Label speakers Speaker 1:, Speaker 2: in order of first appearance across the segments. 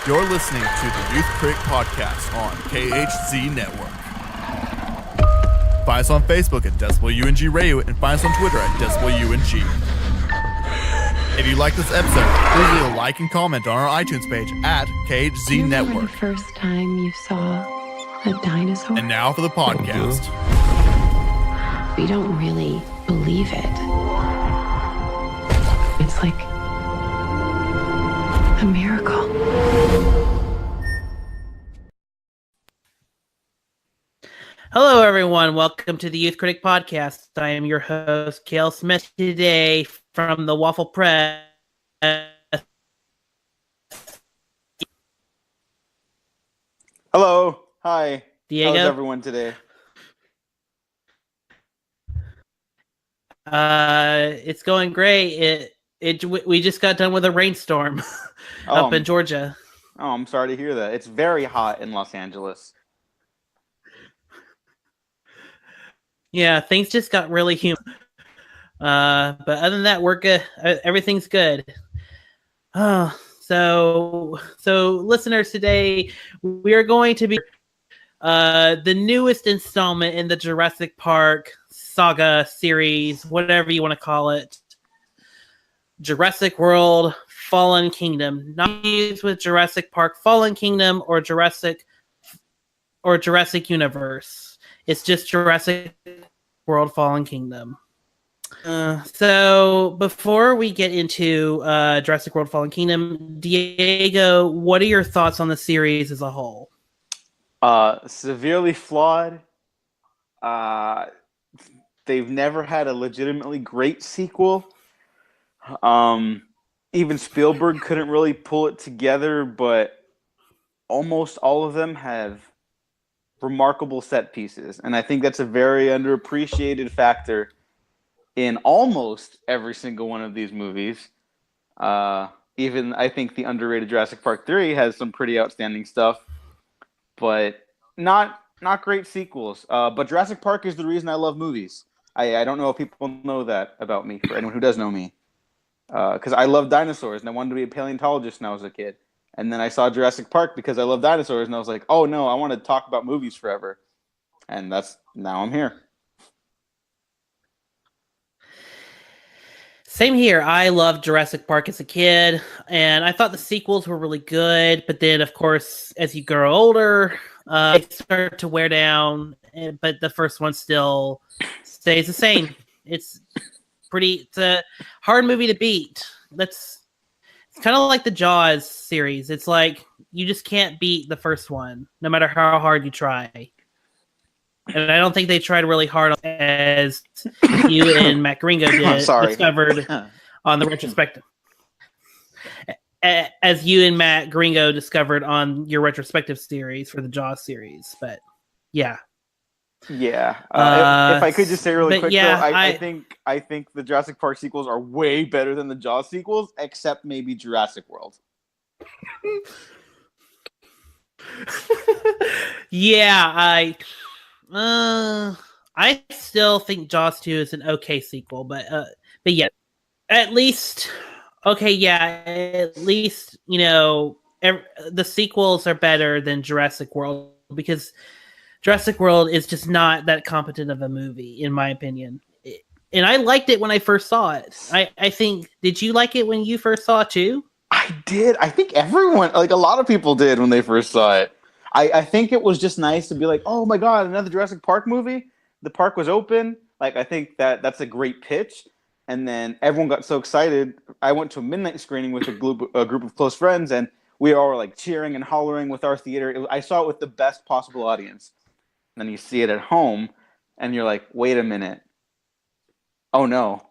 Speaker 1: You're listening to the Youth Critic Podcast on KHZ Network. Find us on Facebook at Decibel UNG Radio and find us on Twitter at Decibel UNG. If you like this episode, please leave a like and comment on our iTunes page at KHZ Network.
Speaker 2: The first time you saw a dinosaur?
Speaker 1: And now for the podcast.
Speaker 2: We don't really believe it. It's like a miracle.
Speaker 3: Hello, everyone. Welcome to the Youth Critic Podcast. I am your host, Cale Smith, today from the Waffle Press.
Speaker 4: Hello. Hi.
Speaker 3: Diego.
Speaker 4: How's everyone today?
Speaker 3: It's going great. We just got done with a rainstorm up in Georgia.
Speaker 4: Oh, I'm sorry to hear that. It's very hot in Los Angeles.
Speaker 3: Yeah, things just got really humid. But other than that, we're good. Everything's good. So listeners, today we are going to be the newest installment in the Jurassic Park saga series, whatever you want to call it. Jurassic World Fallen Kingdom, not used with Jurassic Park Fallen Kingdom or Jurassic Universe. It's just Jurassic World Fallen Kingdom. So before we get into Jurassic World Fallen Kingdom, Diego, what are your thoughts on the series as a whole?
Speaker 4: Severely flawed. They've never had a legitimately great sequel. Even Spielberg couldn't really pull it together, but almost all of them have remarkable set pieces. And I think that's a very underappreciated factor in almost every single one of these movies. Even I think the underrated Jurassic Park 3 has some pretty outstanding stuff, but not great sequels. But Jurassic Park is the reason I love movies. I don't know if people know that about me, for anyone who does know me. Because I love dinosaurs, and I wanted to be a paleontologist when I was a kid. And then I saw Jurassic Park because I love dinosaurs, and I was like, oh no, I want to talk about movies forever. And now I'm here.
Speaker 3: Same here. I loved Jurassic Park as a kid, and I thought the sequels were really good. But then, of course, as you grow older, they start to wear down. But the first one still stays the same. It's a hard movie to beat. It's kind of like the Jaws series. It's like you just can't beat the first one, no matter how hard you try. And I don't think they tried really hard as you and Matt Gringo discovered on the retrospective. As you and Matt Gringo discovered on your retrospective series for the Jaws series. But yeah.
Speaker 4: Yeah. If I could just say really quick,
Speaker 3: yeah,
Speaker 4: though, I think the Jurassic Park sequels are way better than the Jaws sequels, except maybe Jurassic World.
Speaker 3: Yeah, I still think Jaws 2 is an okay sequel, but yeah, at least the sequels are better than Jurassic World, because Jurassic World is just not that competent of a movie, in my opinion. And I liked it when I first saw it. I think, did you like it when you first saw it too?
Speaker 4: I did. I think everyone, like a lot of people did when they first saw it. I think it was just nice to be like, oh my God, another Jurassic Park movie? The park was open. Like, I think that's a great pitch. And then everyone got so excited. I went to a midnight screening with a group of close friends, and we all were like cheering and hollering with our theater. I saw it with the best possible audience. And then you see it at home, and you're like, wait a minute. Oh no.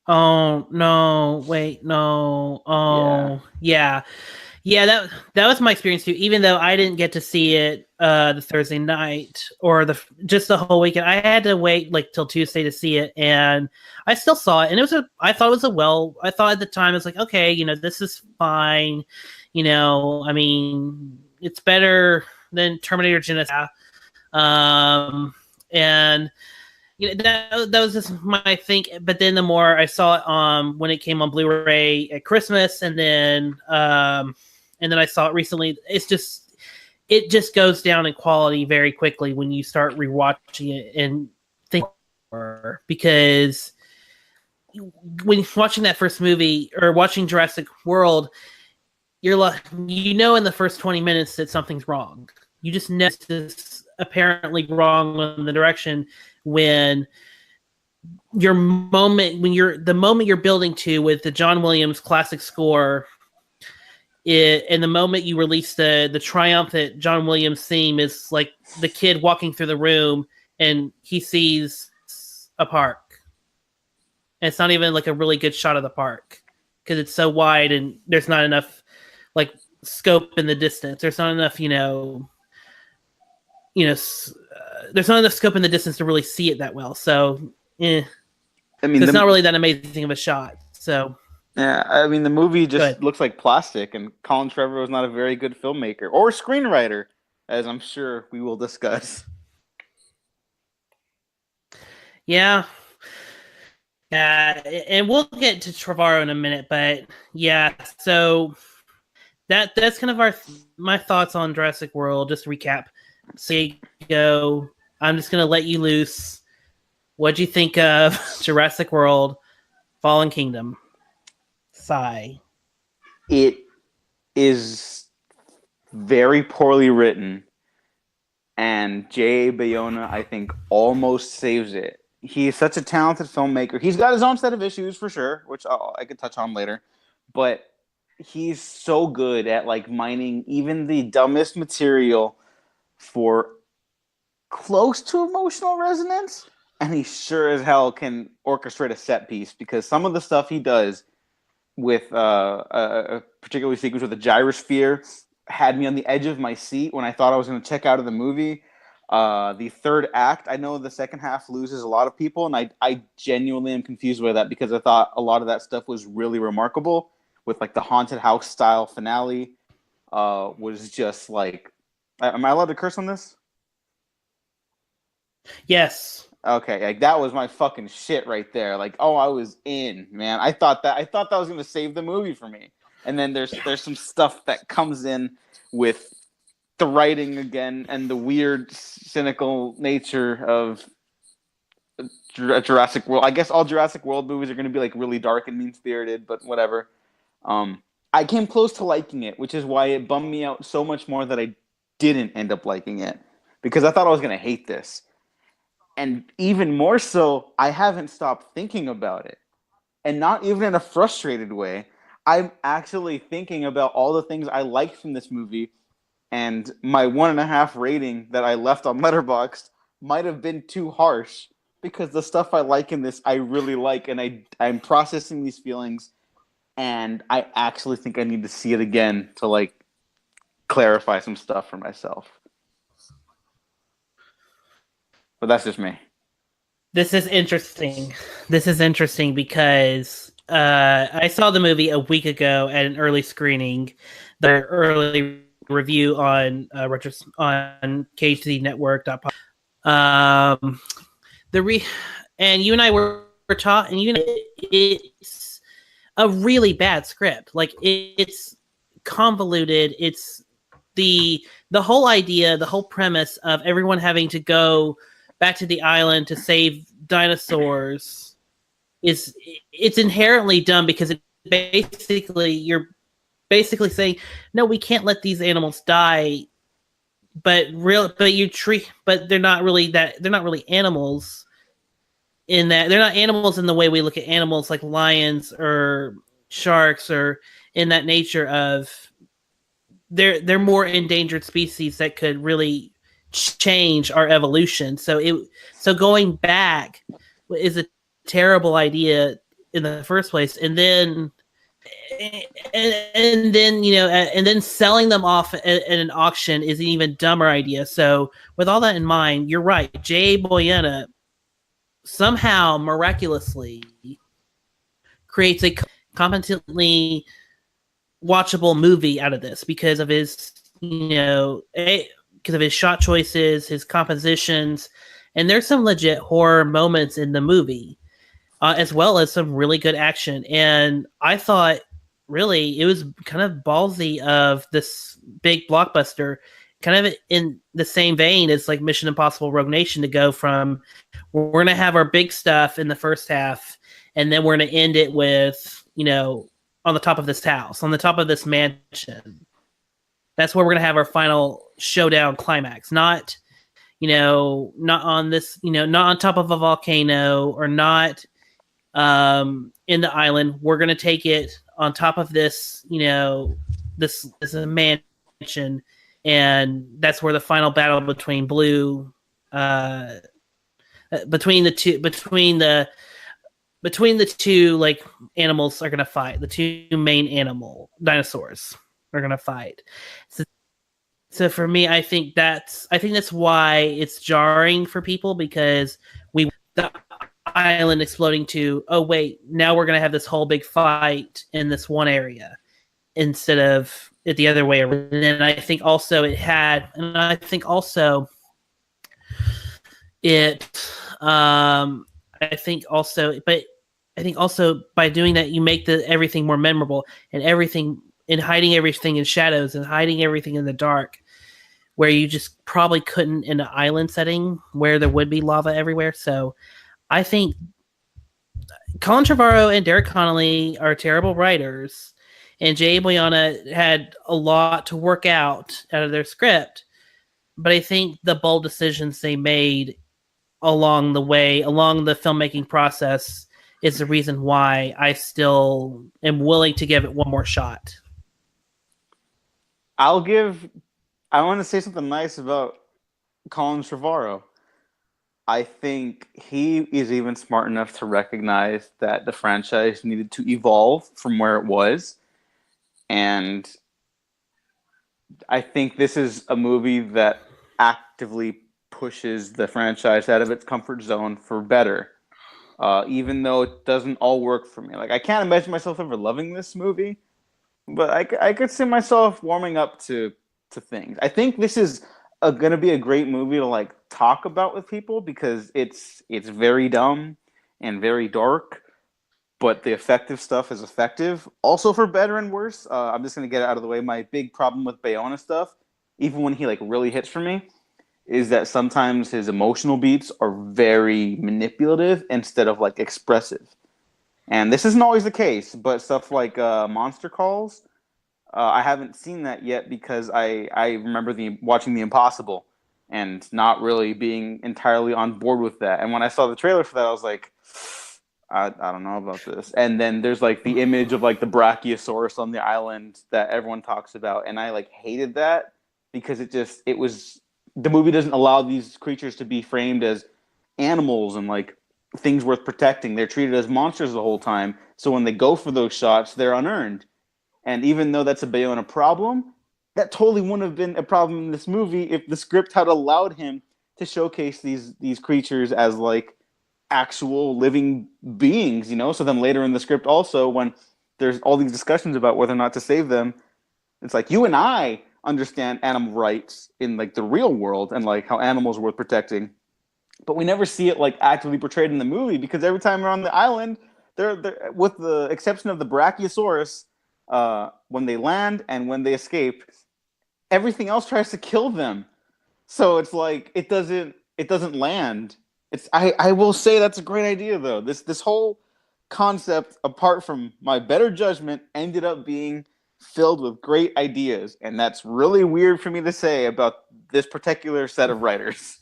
Speaker 3: Oh no! Wait, no! Oh yeah. That was my experience too. Even though I didn't get to see it the Thursday night or just the whole weekend, I had to wait like till Tuesday to see it, and I still saw it. And I thought at the time it's like, okay, this is fine. I mean, it's better than Terminator Genisys. And that was just my think. But then the more I saw it when it came on Blu-ray at Christmas, and then I saw it recently, it just goes down in quality very quickly when you start rewatching it and think more, because when watching that first movie or watching Jurassic World, you're like, in the first 20 minutes that something's wrong. You just know it's apparently wrong in the direction when the moment you're building to with the John Williams classic score, and the moment you release the triumphant John Williams theme is like the kid walking through the room and he sees a park. And it's not even like a really good shot of the park because it's so wide and there's not enough like scope in the distance. There's not enough, there's not enough scope in the distance to really see it that well. So, I mean, it's not really that amazing of a shot. So,
Speaker 4: yeah, I mean, the movie just looks like plastic, and Colin Trevorrow was not a very good filmmaker or screenwriter, as I'm sure we will discuss.
Speaker 3: Yeah. And we'll get to Trevorrow in a minute, but yeah, so that's kind of my thoughts on Jurassic World. Just to recap. So you go. I'm just gonna let you loose. What'd you think of Jurassic World: Fallen Kingdom? Sigh.
Speaker 4: It is very poorly written, and J.A. Bayona, I think, almost saves it. He is such a talented filmmaker. He's got his own set of issues for sure, which I could touch on later. But he's so good at like mining even the dumbest material for close to emotional resonance. And he sure as hell can orchestrate a set piece, because some of the stuff he does with a particular sequence with a gyrosphere had me on the edge of my seat when I thought I was going to check out of the movie. The third act, I know the second half loses a lot of people, and I genuinely am confused by that, because I thought a lot of that stuff was really remarkable, with like the haunted house style finale. Was just like, am I allowed to curse on this?
Speaker 3: Yes.
Speaker 4: Okay, like that was my fucking shit right there. Like, oh, I was in, man. I thought that was gonna save the movie for me. And then there's some stuff that comes in with the writing again and the weird, cynical nature of Jurassic World. I guess all Jurassic World movies are going to be like really dark and mean-spirited, but whatever. I came close to liking it, which is why it bummed me out so much more that I didn't end up liking it, because I thought I was going to hate this. And even more so, I haven't stopped thinking about it. And not even in a frustrated way. I'm actually thinking about all the things I liked from this movie, and my 1.5 rating that I left on Letterboxd might have been too harsh, because the stuff I like in this I really like, and I'm processing these feelings, and I actually think I need to see it again to like clarify some stuff for myself. But that's just me.
Speaker 3: This is interesting. Because I saw the movie a week ago at an early screening, the early review on on KHZNetwork.com. And you and I were taught, and it's a really bad script. Like, it's convoluted. It's the whole idea, the whole premise of everyone having to go back to the island to save dinosaurs it's inherently dumb, because you're basically saying, no, we can't let these animals die, but they're not really animals, in that they're not animals in the way we look at animals like lions or sharks, or in that nature of they're more endangered species that could really change our evolution. So going back is a terrible idea in the first place, and then selling them off at an auction is an even dumber idea. So with all that in mind, you're right. J.A. Bayona somehow miraculously creates a competently watchable movie out of this, because of his shot choices, his compositions, And there's some legit horror moments in the movie, as well as some really good action. And I thought, really, it was kind of ballsy of this big blockbuster, kind of in the same vein as like Mission Impossible Rogue Nation, to go from, we're going to have our big stuff in the first half, and then we're going to end it with, on the top of this house, on the top of this mansion. That's where we're going to have our final showdown climax. Not on this, not on top of a volcano, or not in the island. We're going to take it on top of this, this mansion. And that's where the final battle between Blue, between the two like animals are going to fight. The two main dinosaurs are going to fight. So for me, I think that's why it's jarring for people, because the island exploding to, oh wait, now we're going to have this whole big fight in this one area instead of it the other way around. And I think also by doing that, you make everything more memorable, and hiding everything in shadows and hiding everything in the dark, where you just probably couldn't in an island setting where there would be lava everywhere. So I think Colin Trevorrow and Derek Connolly are terrible writers, and Jay Boyana had a lot to work out of their script. But I think the bold decisions they made along the filmmaking process is the reason why I still am willing to give it one more shot.
Speaker 4: I want to say something nice about Colin Trevorrow. I think he is even smart enough to recognize that the franchise needed to evolve from where it was. And I think this is a movie that actively pushes the franchise out of its comfort zone for better. Even though it doesn't all work for me. Like, I can't imagine myself ever loving this movie, but I could see myself warming up to things. I think this is going to be a great movie to like talk about with people, because it's very dumb and very dark, but the effective stuff is effective. Also, for better and worse, I'm just going to get it out of the way. My big problem with Bayona stuff, even when he like really hits for me, is that sometimes his emotional beats are very manipulative instead of like expressive. And this isn't always the case, but stuff like Monster Calls, I haven't seen that yet, because I remember watching The Impossible and not really being entirely on board with that. And when I saw the trailer for that, I was like, I don't know about this. And then there's like the image of like the Brachiosaurus on the island that everyone talks about, and I like hated that, because the movie doesn't allow these creatures to be framed as animals and like things worth protecting. They're treated as monsters the whole time. So when they go for those shots, they're unearned. And even though that's a Bayona problem, that totally wouldn't have been a problem in this movie if the script had allowed him to showcase these creatures as like actual living beings, So then later in the script also, when there's all these discussions about whether or not to save them, it's like, you and I understand animal rights in like the real world and like how animals are worth protecting, but we never see it like actively portrayed in the movie, because every time they're on the island, they're with the exception of the Brachiosaurus, when they land and when they escape, everything else tries to kill them. So it's like it doesn't land. I will say that's a great idea though. This whole concept, apart from my better judgment, ended up being filled with great ideas, and that's really weird for me to say about this particular set of writers.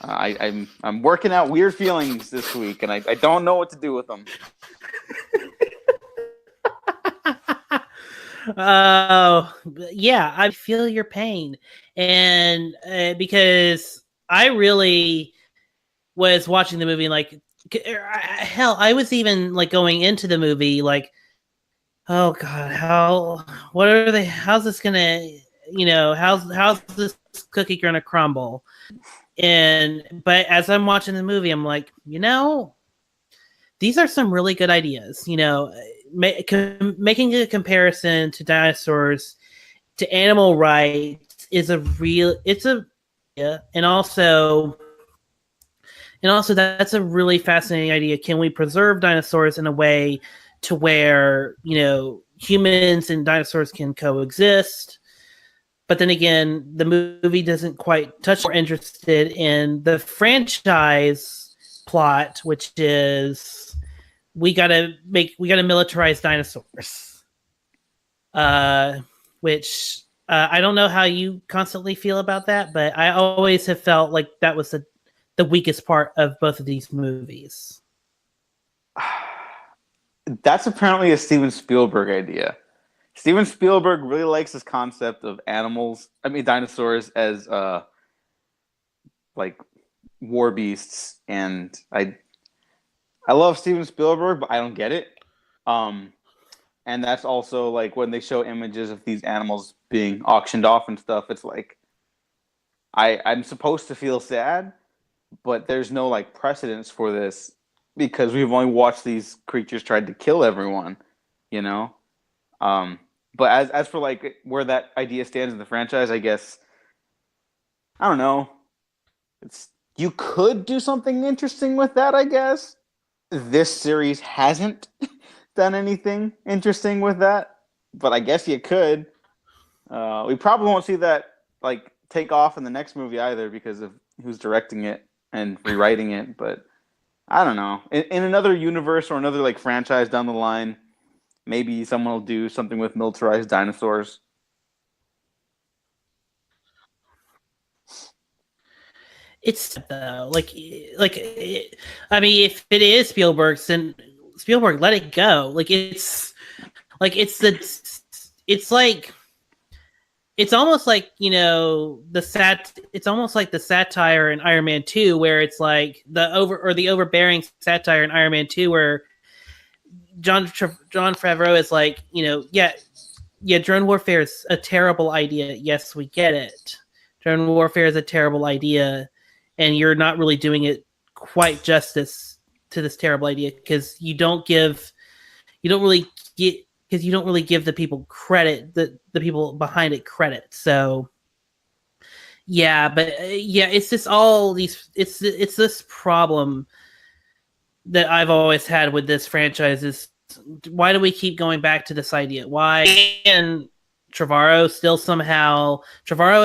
Speaker 4: I'm working out weird feelings this week, and I don't know what to do with them.
Speaker 3: Oh, yeah, I feel your pain, and because I really was watching the movie, and like, hell, I was even like going into the movie like, oh God, how's this gonna, how's this cookie gonna crumble? But as I'm watching the movie, I'm like, these are some really good ideas. Making a comparison to dinosaurs, to animal rights and also And also, that's a really fascinating idea. Can we preserve dinosaurs in a way to where, humans and dinosaurs can coexist? But then again, the movie doesn't quite touch. More interested in the franchise plot, which is we gotta militarize dinosaurs. Which I don't know how you constantly feel about that, but I always have felt like that was the weakest part of both of these movies.
Speaker 4: That's apparently a Steven Spielberg idea. Steven Spielberg really likes this concept of dinosaurs as like war beasts, and I love Steven Spielberg, but I don't get it. And that's also like when they show images of these animals being auctioned off and stuff, it's like I'm supposed to feel sad, but there's no like precedence for this because we've only watched these creatures try to kill everyone, you know? But as for like where that idea stands in the franchise, I guess I don't know. You could do something interesting with that, I guess. This series hasn't done anything interesting with that, but I guess you could. We probably won't see that like take off in the next movie either because of who's directing it and rewriting it. But I don't know. In another universe or another like franchise down the line, maybe someone will do something with militarized dinosaurs.
Speaker 3: It's I mean, if it is Spielberg's, then Spielberg, let it go. It's almost like it's almost like the satire in Iron Man 2, where it's like the overbearing satire in Iron Man 2, where John Favreau is like, drone warfare is a terrible idea. Yes, we get it. Drone warfare is a terrible idea, and you're not really doing it quite justice to this terrible idea because you don't really give the people credit, the people behind it credit. So yeah, but it's just all these. It's this problem that I've always had with this franchise is why do we keep going back to this idea? Why and Trevorrow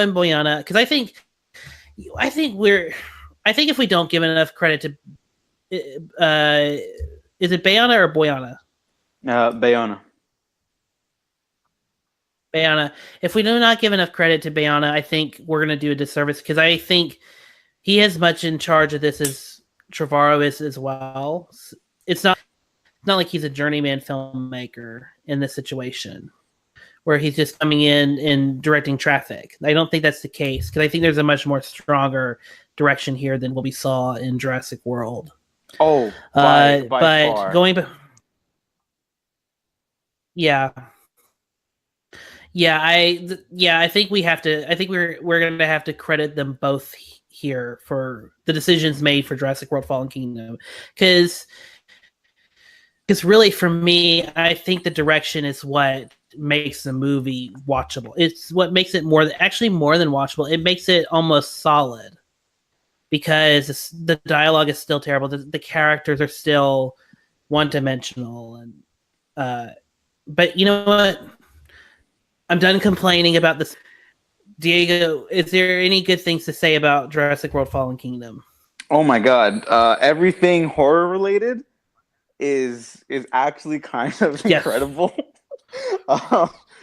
Speaker 3: and Boyana, because I think if we don't give enough credit to is it Bayana or Boyana?
Speaker 4: Bayona.
Speaker 3: Bayana. If we do not give enough credit to Bayana, I think we're going to do a disservice because I think he is much in charge of this as Trevorrow is as well. It's not like he's a journeyman filmmaker in this situation where he's just coming in and directing traffic. I don't think that's the case because I think there's a much more stronger direction here than what we saw in Jurassic World.
Speaker 4: Oh, by
Speaker 3: but
Speaker 4: far.
Speaker 3: I think we have to. I think we're going to have to credit them both here for the decisions made for Jurassic World: Fallen Kingdom, because really for me, I think the direction is what makes the movie watchable. It's what makes it more than watchable. It makes it almost solid because the dialogue is still terrible. The characters are still one-dimensional, and but you know what? I'm done complaining about this. Diego, is there any good things to say about Jurassic World: Fallen Kingdom?
Speaker 4: Oh my god! Everything horror related is actually kind of incredible.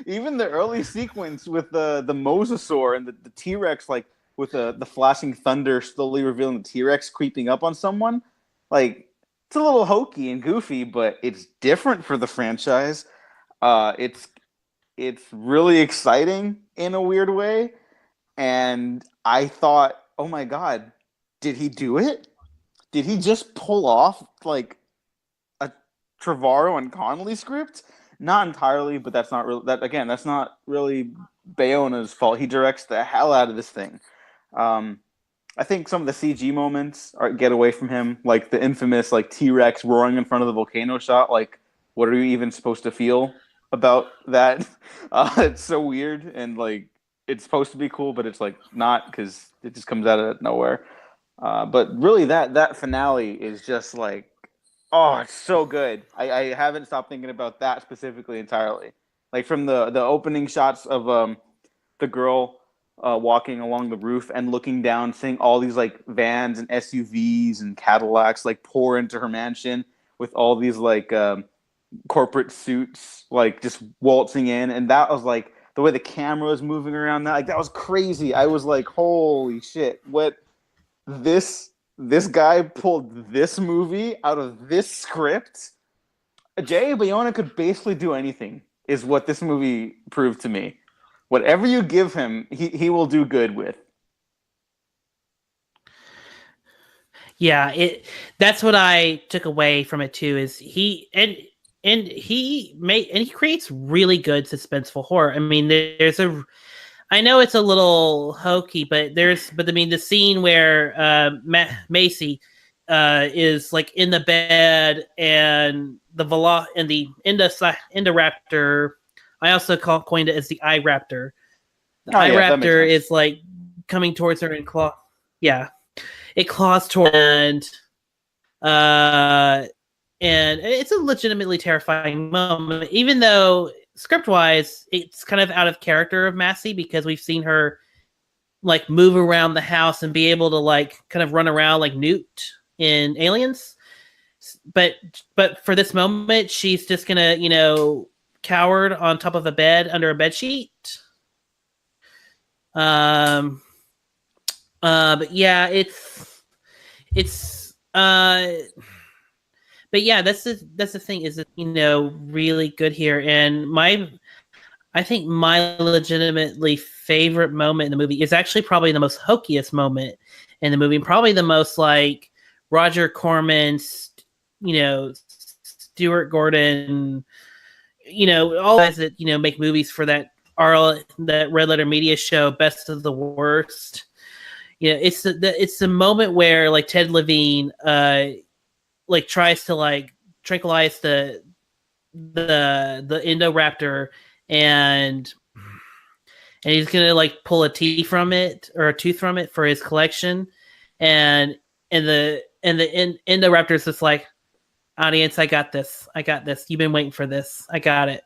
Speaker 4: Even the early sequence with the mosasaur and the T-Rex, like with the flashing thunder slowly revealing the T-Rex creeping up on someone, like it's a little hokey and goofy, but it's different for the franchise. It's really exciting in a weird way, and I thought, oh my god, did he do it? Did he just pull off like a Trevorrow and Connolly script? Not entirely, but that's not really Bayona's fault. He directs the hell out of this thing. I think some of the CG moments get away from him, like the infamous like T-Rex roaring in front of the volcano shot. Like, what are you even supposed to feel about that? It's so weird, and like it's supposed to be cool, but it's like not because it just comes out of nowhere. But really, that finale is just like, oh, it's so good. I haven't stopped thinking about that specifically entirely. Like from the opening shots of the girl walking along the roof and looking down, seeing all these like vans and SUVs and Cadillacs like pour into her mansion with all these like corporate suits like just waltzing in, and that was like the way the camera was moving around. That was crazy. I was like, holy shit! What this guy pulled this movie out of this script. Jay Bayona could basically do anything, is what this movie proved to me. Whatever you give him, he will do good with.
Speaker 3: Yeah, that's what I took away from it too. Is he creates really good suspenseful horror. I mean, I know it's a little hokey, but I mean, the scene where Macy is like in the bed and the Indoraptor. I also coined it as the eye raptor. The eye raptor is like coming towards her and claw. Yeah, it claws toward and it's a legitimately terrifying moment, even though script-wise, it's kind of out of character of Massey because we've seen her like move around the house and be able to like kind of run around like Newt in Aliens. But for this moment, she's just gonna, cowered on top of a bed under a bed sheet. But yeah, but yeah, that's the thing is that, really good here. And I think my legitimately favorite moment in the movie is actually probably the most hokiest moment in the movie, and probably the most like Roger Corman's, Stuart Gordon, all guys that, make movies for that Red Letter Media show, Best of the Worst. It's the moment where like Ted Levine like tries to like tranquilize the Indoraptor and he's gonna like pull a teeth from it for his collection, and the Indoraptor's just like, audience, I got this. You've been waiting for this. I got it.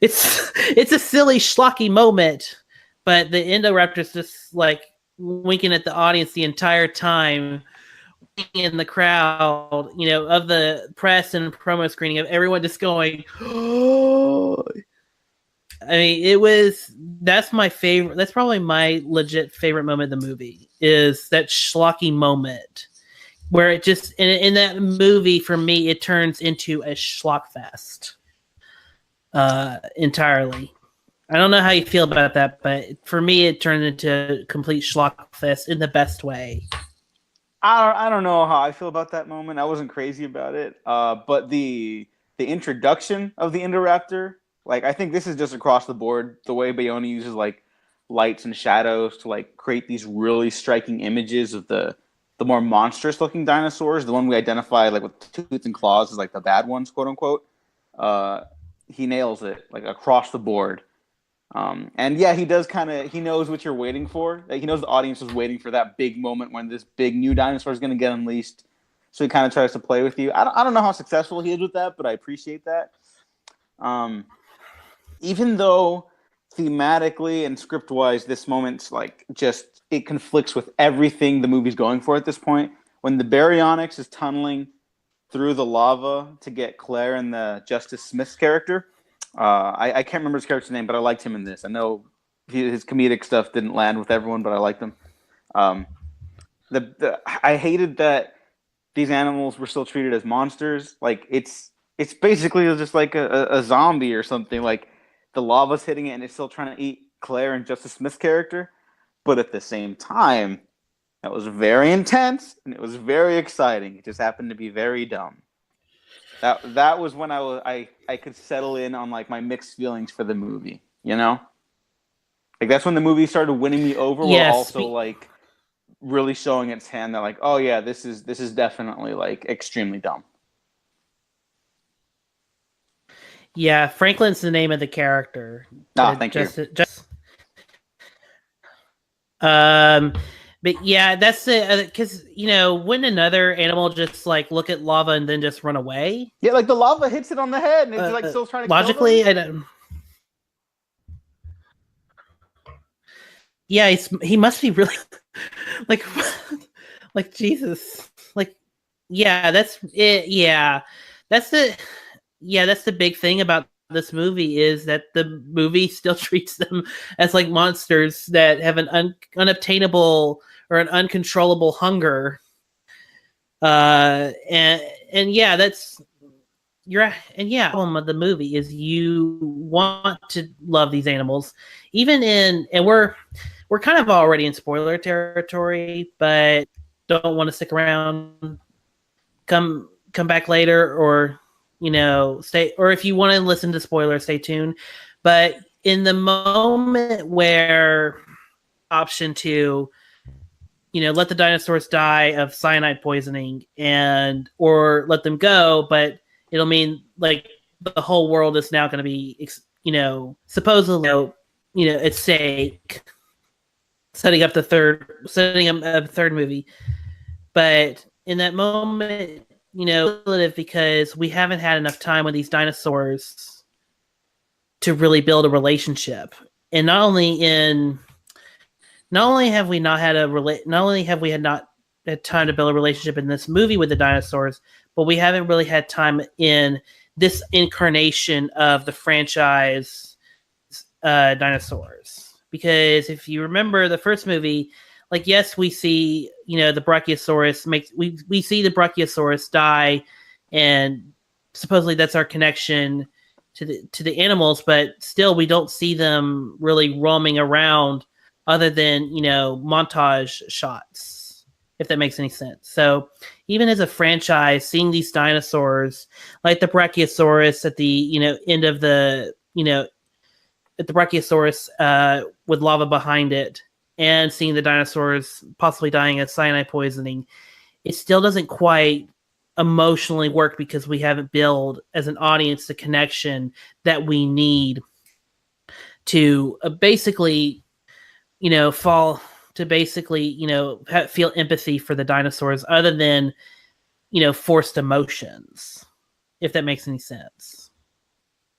Speaker 3: It's a silly schlocky moment, but the Indoraptor's just like winking at the audience the entire time, in the crowd, of the press and promo screening of everyone just going, oh. I mean, that's my favorite. That's probably my legit favorite moment in the movie, is that schlocky moment where it just, in that movie, for me, it turns into a schlock fest entirely. I don't know how you feel about that, but for me, it turned into a complete schlock fest in the best way.
Speaker 4: I don't know how I feel about that moment. I wasn't crazy about it, but the introduction of the Indoraptor, like, I think this is just across the board the way Bayona uses like lights and shadows to like create these really striking images of the more monstrous looking dinosaurs, the one we identify like with tooth and claws as like the bad ones, quote unquote. He nails it like across the board. And yeah, he knows what you're waiting for. Like, he knows the audience is waiting for that big moment when this big new dinosaur is going to get unleashed. So he kind of tries to play with you. I don't know how successful he is with that, but I appreciate that. Even though thematically and script-wise, this moment's like just, it conflicts with everything the movie's going for at this point. When the Baryonyx is tunneling through the lava to get Claire and the Justice Smith's character, I can't remember his character's name, but I liked him in this. I know his comedic stuff didn't land with everyone, but I liked him. I hated that these animals were still treated as monsters. Like, it's basically just like a zombie or something. Like, the lava's hitting it and it's still trying to eat Claire and Justice Smith's character. But at the same time, that was very intense and it was very exciting. It just happened to be very dumb. That was when I could settle in on like my mixed feelings for the movie, Like, that's when the movie started winning me over, while also like really showing its hand that like, oh yeah, this is definitely like extremely dumb.
Speaker 3: Yeah, Franklin's the name of the character.
Speaker 4: Thank you.
Speaker 3: But yeah, that's it. Because wouldn't another animal just like look at lava and then just run away?
Speaker 4: Yeah, like the lava hits it on the head, and it's like still trying to
Speaker 3: Logically,
Speaker 4: kill them.
Speaker 3: I don't. Yeah, he must be really like like Jesus. Like yeah, that's it. That's the that's the big thing about this movie is that the movie still treats them as like monsters that have an unobtainable or an uncontrollable hunger. And yeah, that's problem of the movie is you want to love these animals, even and we're kind of already in spoiler territory, but don't want to stick around. Come back later, or stay, or if you want to listen to spoilers, stay tuned. But in the moment where option to let the dinosaurs die of cyanide poisoning or let them go, but it'll mean like the whole world is now going to be supposedly at stake, setting up a third movie. But in that moment, because we haven't had enough time with these dinosaurs to really build a relationship. And not only have we not had time to build a relationship in this movie with the dinosaurs, but we haven't really had time in this incarnation of the franchise dinosaurs. Because if you remember the first movie, like, yes, we see, the Brachiosaurus we see the Brachiosaurus die, and supposedly that's our connection to the animals, but still we don't see them really roaming around other than, montage shots, if that makes any sense. So even as a franchise, seeing these dinosaurs like the Brachiosaurus at the, end of the, at the Brachiosaurus with lava behind it, and seeing the dinosaurs possibly dying of cyanide poisoning, it still doesn't quite emotionally work because we haven't built as an audience the connection that we need to basically, feel empathy for the dinosaurs other than, forced emotions, if that makes any sense.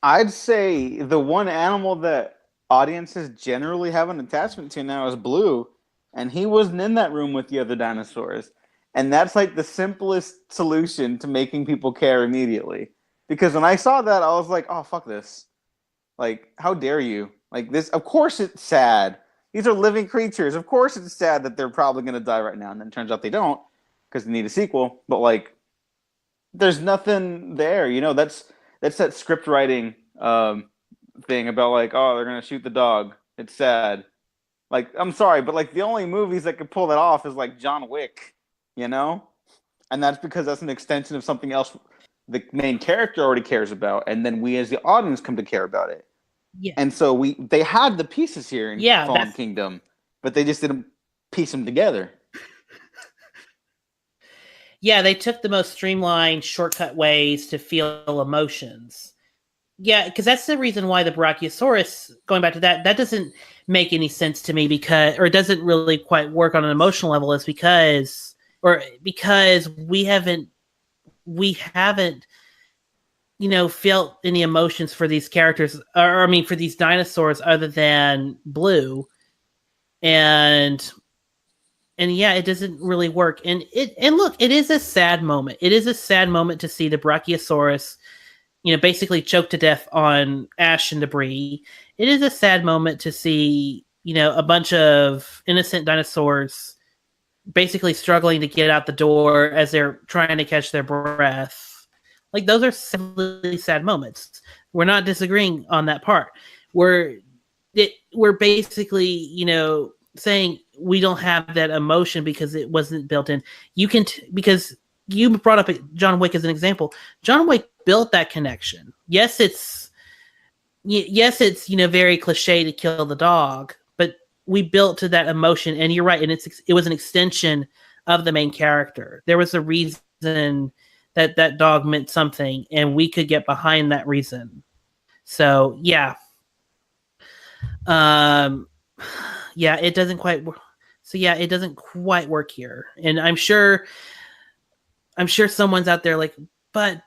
Speaker 4: I'd say the one animal that audiences generally have an attachment to now is Blue, and he wasn't in that room with the other dinosaurs. And that's like the simplest solution to making people care immediately. Because when I saw that, I was like, oh, fuck this. Like, how dare you? Like, this, of course it's sad. These are living creatures. Of course it's sad that they're probably going to die right now. And then it turns out they don't because they need a sequel. But, like, there's nothing there. That's that script writing thing about, like, oh, they're going to shoot the dog. It's sad. Like, I'm sorry, but, like, the only movies that could pull that off is, like, John Wick, And that's because that's an extension of something else the main character already cares about. And then we as the audience come to care about it.
Speaker 3: Yeah.
Speaker 4: And so they had the pieces here in Fallen Kingdom, but they just didn't piece them together.
Speaker 3: Yeah, they took the most streamlined, shortcut ways to feel emotions. Yeah, because that's the reason why the Brachiosaurus, going back to that doesn't make any sense to me or it doesn't really quite work on an emotional level, is because we haven't felt any emotions for these characters, for these dinosaurs other than Blue. And yeah, it doesn't really work. And look, it is a sad moment. It is a sad moment to see the Brachiosaurus, basically choked to death on ash and debris. It is a sad moment to see, a bunch of innocent dinosaurs basically struggling to get out the door as they're trying to catch their breath. Like, those are really sad moments. We're not disagreeing on that part. We're basically, saying we don't have that emotion because it wasn't built in. Because you brought up John Wick as an example. John Wick built that connection. Yes, it's very cliche to kill the dog, but we built to that emotion. And you're right, and it was an extension of the main character. There was a reason that dog meant something, and we could get behind that reason. So yeah, it doesn't quite work. So yeah, it doesn't quite work here. And I'm sure someone's out there like, but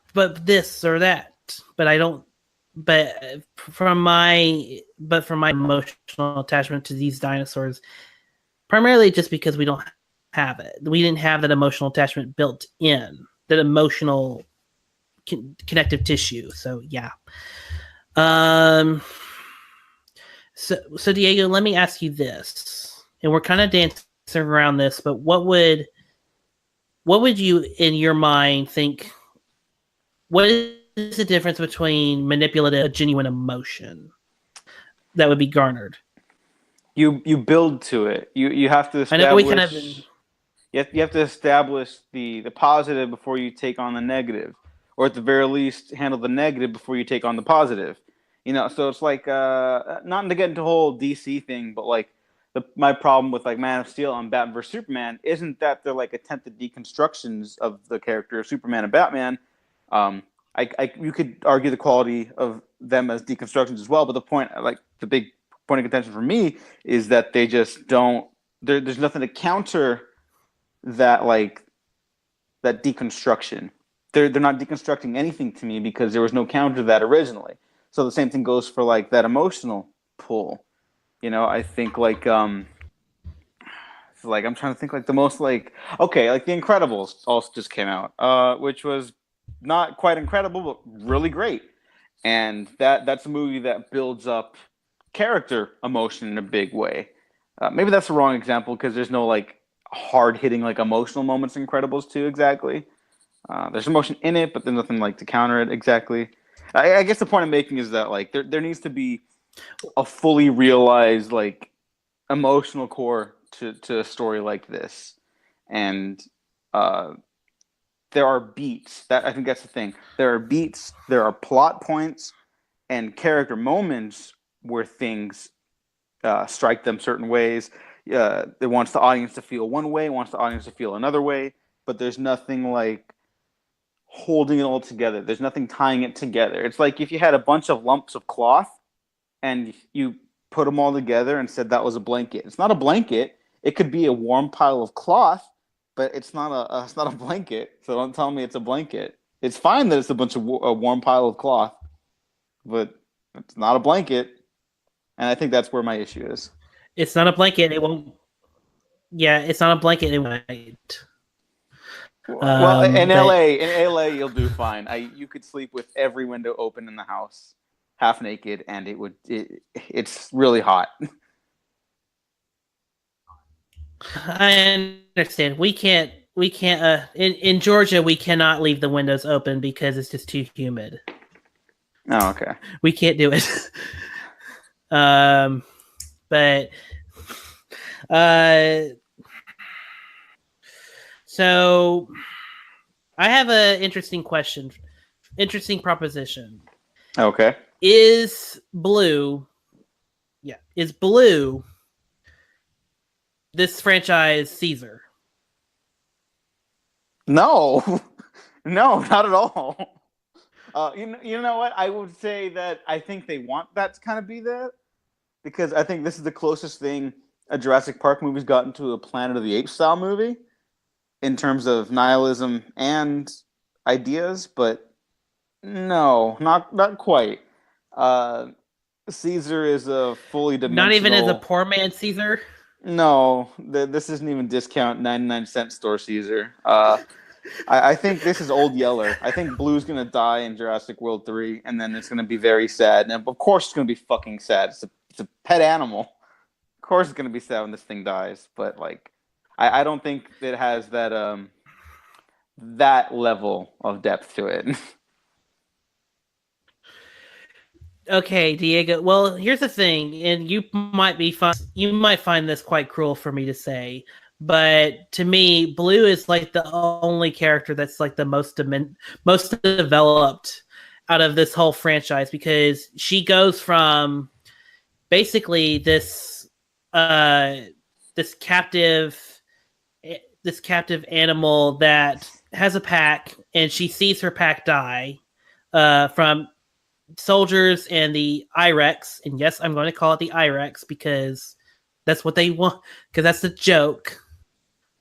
Speaker 3: this or that. But I don't. But from my emotional attachment to these dinosaurs, primarily just because we don't have it. We didn't have that emotional attachment built in, that emotional connective tissue. So yeah. So Diego, let me ask you this, and we're kind of dancing around this, but what would you, in your mind, think? What is the difference between manipulative and genuine emotion that would be garnered?
Speaker 4: You build to it. You have to establish.
Speaker 3: I know we kind of.
Speaker 4: You have to establish the positive before you take on the negative, or at the very least, handle the negative before you take on the positive. So it's like not to get into the whole DC thing, but like my problem with like Man of Steel and Batman vs Superman isn't that they're like attempted deconstructions of the character of Superman and Batman. You could argue the quality of them as deconstructions as well, but the big point of contention for me is that they just don't. There's nothing to counter that deconstruction. They're not deconstructing anything to me because there was no counter to that originally. So the same thing goes for like that emotional pull. I think like I'm trying to think like the most like The Incredibles also just came out, which was not quite incredible but really great. And that's a movie that builds up character emotion in a big way. Maybe that's the wrong example because there's no like hard hitting like emotional moments in Incredibles 2 exactly. There's emotion in it, but there's nothing like to counter it exactly. I guess the point I'm making is that like there needs to be a fully realized like emotional core to a story like this, and there are beats. I think that's the thing. There are beats, there are plot points, and character moments where things strike them certain ways. It wants the audience to feel one way, wants the audience to feel another way, but there's nothing like holding it all together. There's nothing tying it together. It's like if you had a bunch of lumps of cloth and you put them all together and said that was a blanket. It's not a blanket. It could be a warm pile of cloth, but it's not a blanket. So don't tell me it's a blanket. It's fine that it's a warm pile of cloth, but it's not a blanket. And I think that's where my issue is.
Speaker 3: It's not a blanket. It won't. Yeah, it's not a blanket. It won't.
Speaker 4: Well, in LA, you'll do fine. You could sleep with every window open in the house, half naked, and it's really hot.
Speaker 3: I understand. We can't. In Georgia, we cannot leave the windows open because it's just too humid.
Speaker 4: Oh, okay.
Speaker 3: We can't do it. But so I have an interesting proposition.
Speaker 4: Okay.
Speaker 3: Is Blue this franchise Caesar?
Speaker 4: No, no, not at all. You know what? I would say that I think they want that to kind of be that, because I think this is the closest thing a Jurassic Park movie's gotten to a Planet of the Apes style movie in terms of nihilism and ideas, but no, not quite. Caesar is a fully dimensional.
Speaker 3: Not even as a poor man Caesar?
Speaker 4: No, this isn't even discount 99-cent store Caesar. I think this is Old Yeller. I think Blue's going to die in Jurassic World 3, and then it's going to be very sad. And of course it's going to be fucking sad. It's a pet animal. Of course it's going to be sad when this thing dies. But, like, I don't think it has that that level of depth to it.
Speaker 3: Okay, Diego. Well, here's the thing, and you might find this quite cruel for me to say, but to me, Blue is like the only character that's like the most developed out of this whole franchise, because she goes from basically this captive animal that has a pack, and she sees her pack die from soldiers and the I-Rex, and yes, I'm going to call it the I-Rex because That's what they want, because that's the joke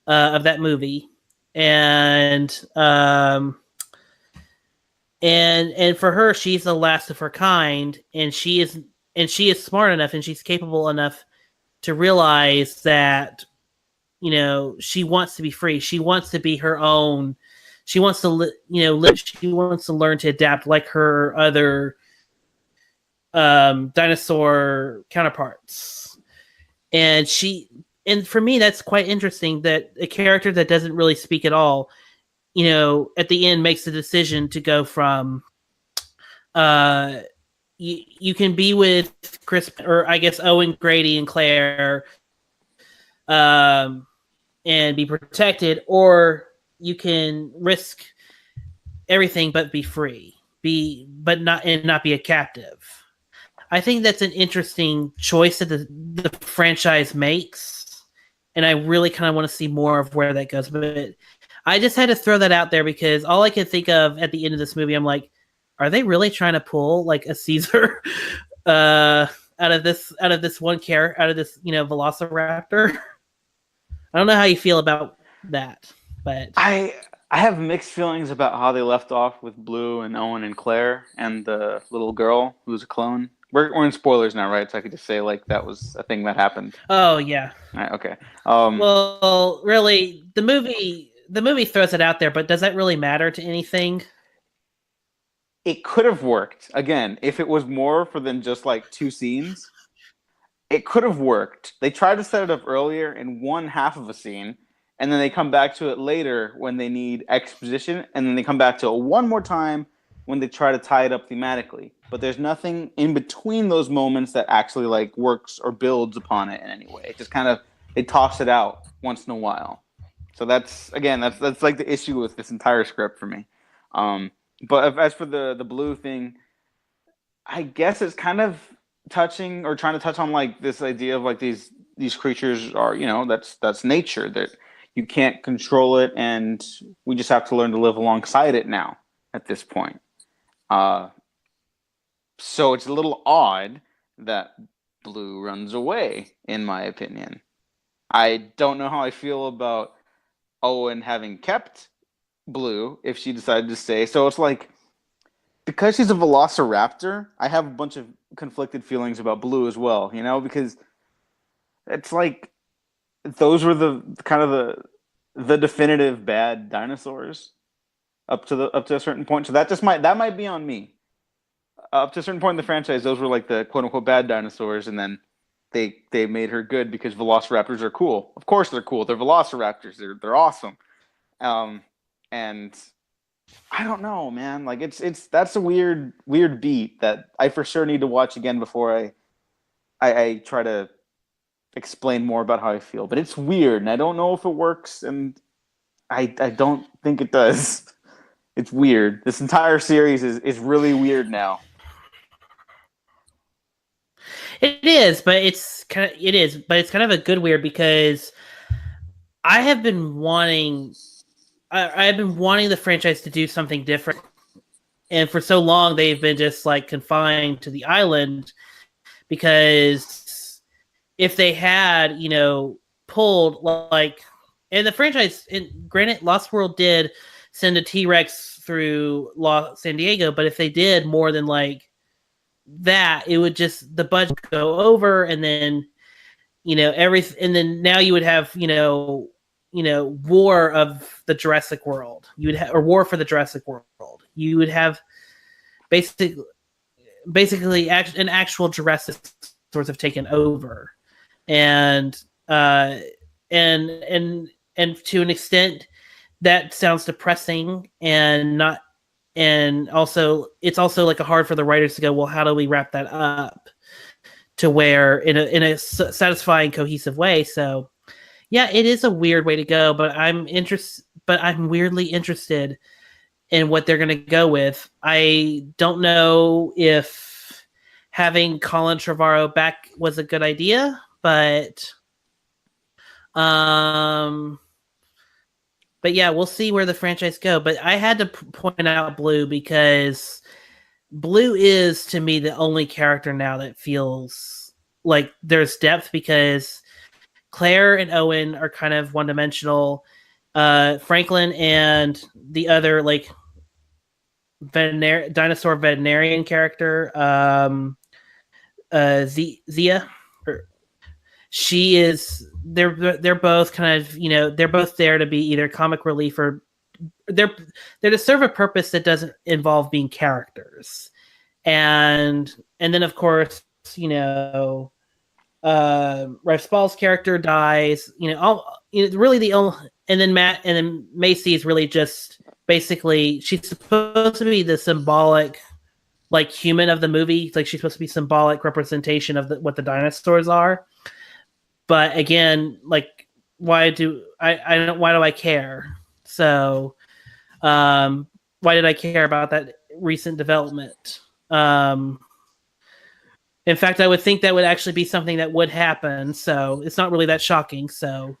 Speaker 3: of that movie. And for her, she's the last of her kind, and she is smart enough and she's capable enough to realize that, she wants to be free. She wants to be her own. She wants to live. She wants to learn to adapt like her other dinosaur counterparts. And for me, that's quite interesting, that a character that doesn't really speak at all, at the end makes the decision to go from, you can be with Chris, or I guess Owen, Grady, and Claire, and be protected, or you can risk everything but be free, but not be a captive. I think that's an interesting choice that the franchise makes, and I really kind of want to see more of where that goes. But I just had to throw that out there because all I could think of at the end of this movie, I'm like, are they really trying to pull like a Caesar out of this one character, out of this Velociraptor? I don't know how you feel about that, but
Speaker 4: I have mixed feelings about how they left off with Blue and Owen and Claire and the little girl who's a clone. We're in spoilers now, right? So I could just say like that was a thing that happened.
Speaker 3: Oh yeah.
Speaker 4: All right, okay.
Speaker 3: Well, really, the movie throws it out there, but does that really matter to anything?
Speaker 4: It could have worked. Again, if it was more for than just like 2 scenes, it could have worked. They tried to set it up earlier in one half of a scene, and then they come back to it later when they need exposition, and then they come back to it one more time when they try to tie it up thematically. But there's nothing in between those moments that actually like works or builds upon it in any way. It just kind of, they toss it out once in a while. So that's like the issue with this entire script for me. But as for the Blue thing, I guess it's kind of touching or trying to touch on like this idea of like these creatures are, that's nature, that you can't control it, and we just have to learn to live alongside it now at this point. So it's a little odd that Blue runs away, in my opinion. I don't know how I feel about Owen having kept Blue if she decided to stay. So it's like, because she's a Velociraptor, I have a bunch of conflicted feelings about Blue as well, because it's like those were the kind of the definitive bad dinosaurs up to a certain point. So that might be on me. Up to a certain point in the franchise, those were like the quote unquote bad dinosaurs, and then they made her good because Velociraptors are cool. Of course they're cool. They're Velociraptors. They're awesome. And I don't know, man. Like that's a weird beat that I for sure need to watch again before I try to explain more about how I feel. But it's weird, and I don't know if it works, and I don't think it does. It's weird. This entire series is really weird now.
Speaker 3: It is, but it's kind of a good weird, because I've been wanting the franchise to do something different, and for so long they've been just like confined to the island, because if they had pulled like, and the franchise, and granted Lost World did send a T-Rex through San Diego, but if they did more than like that, it would just, the budget go over, and then everything, and then now you would have War of the Jurassic World. You would have, or War for the Jurassic World. You would have basically an actual Jurassic sorts have taken over, and to an extent that sounds depressing, and also it's also like hard for the writers to go, well, how do we wrap that up to where in a satisfying, cohesive way? So yeah, it is a weird way to go, but I'm weirdly interested in what they're going to go with. I don't know if having Colin Trevorrow back was a good idea, but yeah, we'll see where the franchise go. But I had to point out Blue, because Blue is, to me, the only character now that feels like there's depth, because Claire and Owen are kind of one-dimensional. Franklin and the other like dinosaur veterinarian character, Zia, she is. They're both kind of, you know, they're both there to be either comic relief or they're to serve a purpose that doesn't involve being characters. And then of course, you know, Ralph Spall's character dies. You know, really the only, and then Macy is really just basically, she's supposed to be the symbolic, like, human of the movie. Like, she's supposed to be symbolic representation of what the dinosaurs are. But again, like, why do I care? So, why did I care about that recent development? In fact, I would think that would actually be something that would happen. So it's not really that shocking. So,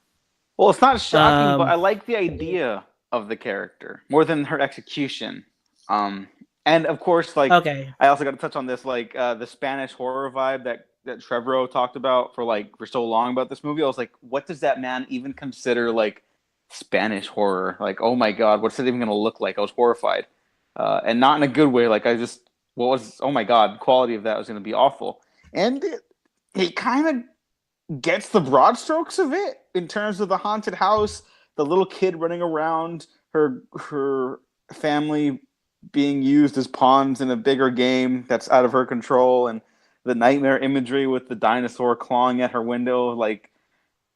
Speaker 4: well, it's not shocking, but I like the idea of the character more than her execution. And of course, like,
Speaker 3: okay,
Speaker 4: I also got to touch on this, like, the Spanish horror vibe that Trevorrow talked about for so long about this movie. I was like, what does that man even consider like Spanish horror? Like, oh my God, what's it even going to look like? I was horrified, and not in a good way. Like, oh my God, quality of that was going to be awful. And it kind of gets the broad strokes of it in terms of the haunted house, the little kid running around, her family being used as pawns in a bigger game that's out of her control, and the nightmare imagery with the dinosaur clawing at her window. Like,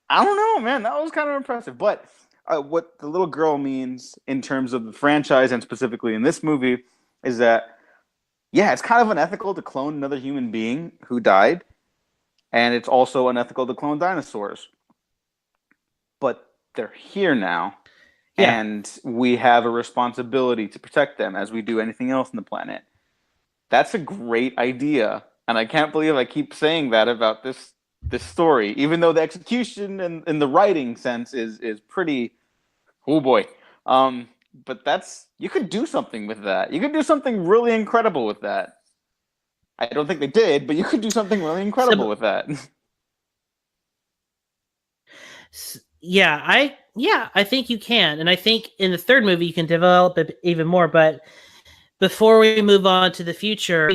Speaker 4: I don't know, man, that was kind of impressive. But what the little girl means in terms of the franchise, and specifically in this movie, is that, yeah, it's kind of unethical to clone another human being who died, and it's also unethical to clone dinosaurs. But they're here now, and we have a responsibility to protect them as we do anything else on the planet. That's a great idea, and I can't believe I keep saying that about this story, even though the execution and the writing sense is pretty, oh boy. But you could do something with that. You could do something really incredible with that. I don't think they did, but you could do something really incredible with that.
Speaker 3: I think you can, and I think in the third movie you can develop it even more. But before we move on to the future,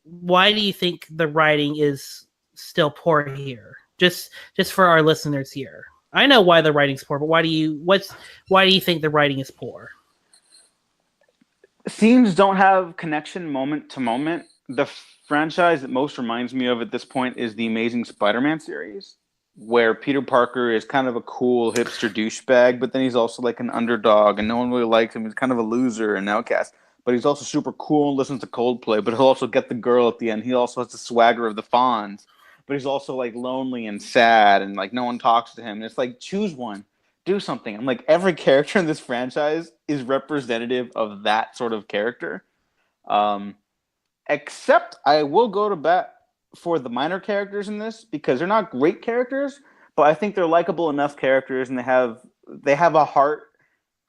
Speaker 3: why do you think the writing is still poor here? Just for our listeners here. I know why the writing's poor, but why do you think the writing is poor?
Speaker 4: Scenes don't have connection moment to moment. The franchise that most reminds me of at this point is the Amazing Spider-Man series, where Peter Parker is kind of a cool hipster douchebag, but then he's also like an underdog and no one really likes him. He's kind of a loser and outcast, but he's also super cool and listens to Coldplay, but he'll also get the girl at the end. He also has the swagger of the Fonz, but he's also like lonely and sad and like no one talks to him. And it's like, choose one, do something. I'm like, every character in this franchise is representative of that sort of character. Except I will go to bat for the minor characters in this, because they're not great characters, but I think they're likable enough characters, and they have a heart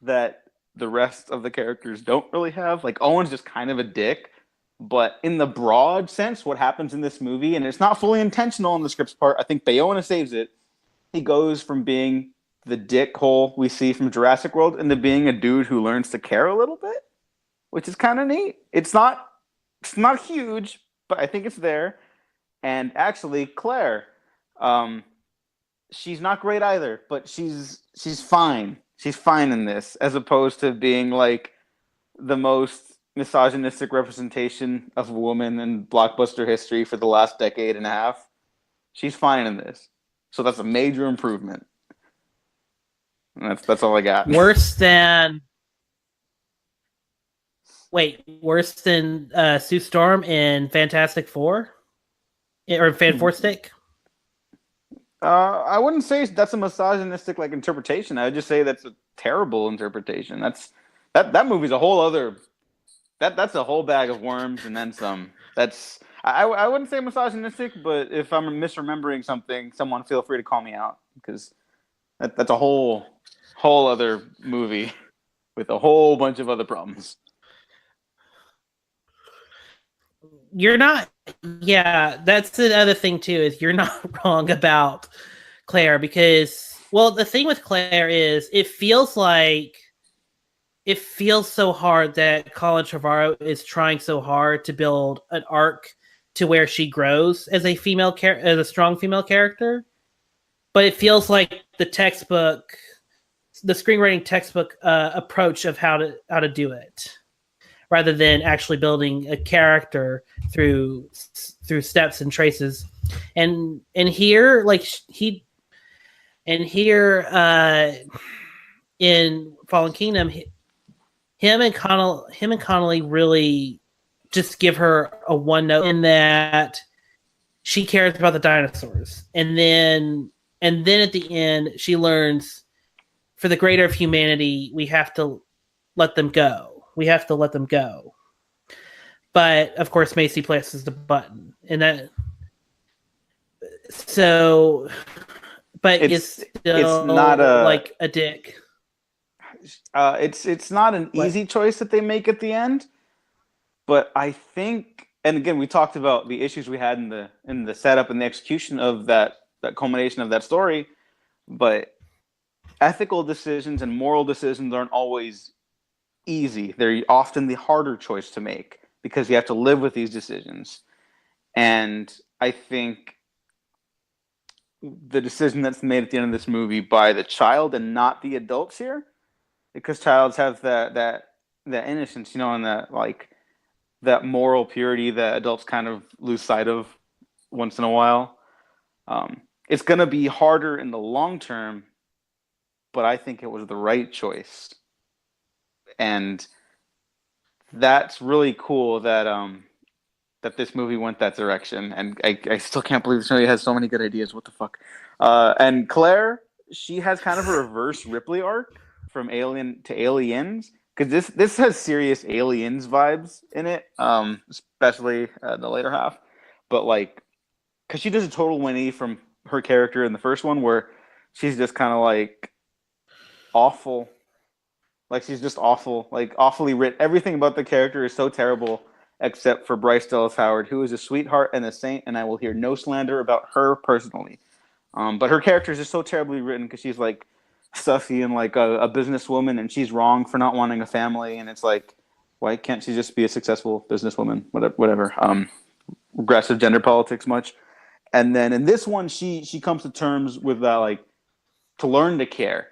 Speaker 4: that the rest of the characters don't really have. Like, Owen's just kind of a dick, but in the broad sense, what happens in this movie, and it's not fully intentional on the script's part, I think Bayona saves it. He goes from being the dickhole we see from Jurassic World into being a dude who learns to care a little bit, which is kind of neat. It's not huge, but I think it's there. And actually, Claire, she's not great either, but she's fine. She's fine in this, as opposed to being like the most misogynistic representation of a woman in blockbuster history for the last decade and a half. She's fine in this, so that's a major improvement. And that's all I got.
Speaker 3: Worse than Sue Storm in Fantastic Four? Or Fan-4-Stick?
Speaker 4: I wouldn't say that's a misogynistic like interpretation. I would just say that's a terrible interpretation. That movie's a whole other. That's a whole bag of worms and then some. I wouldn't say misogynistic, but if I'm misremembering something, someone feel free to call me out, because that's a whole other movie with a whole bunch of other problems.
Speaker 3: You're not. Yeah, that's the other thing too, is you're not wrong about Claire, because the thing with Claire is it feels so hard that Colin Trevorrow is trying so hard to build an arc to where she grows as a strong female character, but it feels like the screenwriting textbook approach of how to do it, rather than actually building a character through steps and traces. And here, in Fallen Kingdom, him and Connolly really just give her a one note in that she cares about the dinosaurs, and then at the end she learns, for the greater of humanity, we have to let them go. But of course, Macy presses the button, and that. So, but it's not a dick.
Speaker 4: It's not an easy choice that they make at the end, but I think, and again, we talked about the issues we had in the setup and the execution of that culmination of that story, but ethical decisions and moral decisions aren't always easy. They're often the harder choice to make because you have to live with these decisions. And I think the decision that's made at the end of this movie by the child and not the adults here, because childs have that innocence, and that moral purity that adults kind of lose sight of once in a while. It's going to be harder in the long term, but I think it was the right choice. And that's really cool that that this movie went that direction. And I still can't believe this movie has so many good ideas. What the fuck? And Claire, she has kind of a reverse Ripley arc from Alien to Aliens, because this has serious Aliens vibes in it, especially the later half. But because she does a total 180 from her character in the first one, where she's just kind of awful. She's just awful, awfully written. Everything about the character is so terrible, except for Bryce Dallas Howard, who is a sweetheart and a saint, and I will hear no slander about her personally. But her character is just so terribly written because she's stuffy and a businesswoman, and she's wrong for not wanting a family, and it's why can't she just be a successful businesswoman? Whatever. Aggressive gender politics much. And then in this one, she comes to terms with that, to learn to care.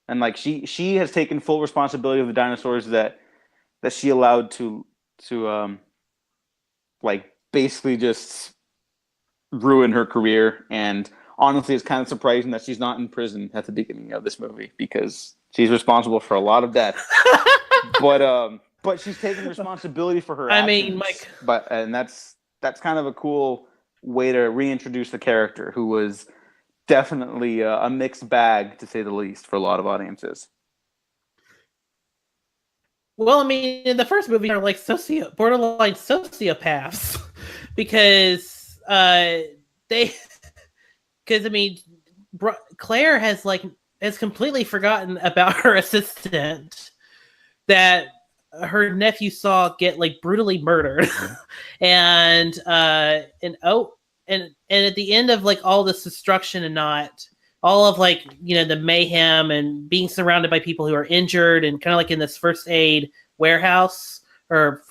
Speaker 4: And she has taken full responsibility of the dinosaurs that she allowed to basically just ruin her career. And honestly, it's kind of surprising that she's not in prison at the beginning of this movie, because she's responsible for a lot of death. but she's taking responsibility for her actions.
Speaker 3: I mean, Mike.
Speaker 4: And that's kind of a cool way to reintroduce the character, who was definitely a mixed bag, to say the least, for a lot of audiences.
Speaker 3: Well, I mean, in the first movie, are borderline sociopaths, because Claire has completely forgotten about her assistant that her nephew saw get brutally murdered, and at the end of all this destruction and all of the mayhem and being surrounded by people who are injured, and kind of in this first aid warehouse or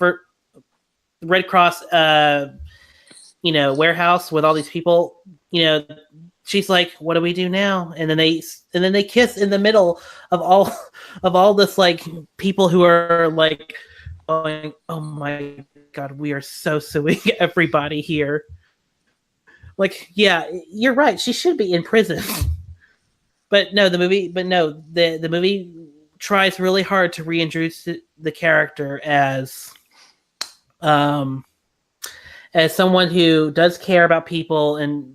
Speaker 3: Red Cross warehouse with all these people, she's like, what do we do now? And then they kiss in the middle of all this people who are going, oh my god, we are so suing everybody here. Yeah, you're right, she should be in prison. But no, the movie tries really hard to reintroduce the character as someone who does care about people and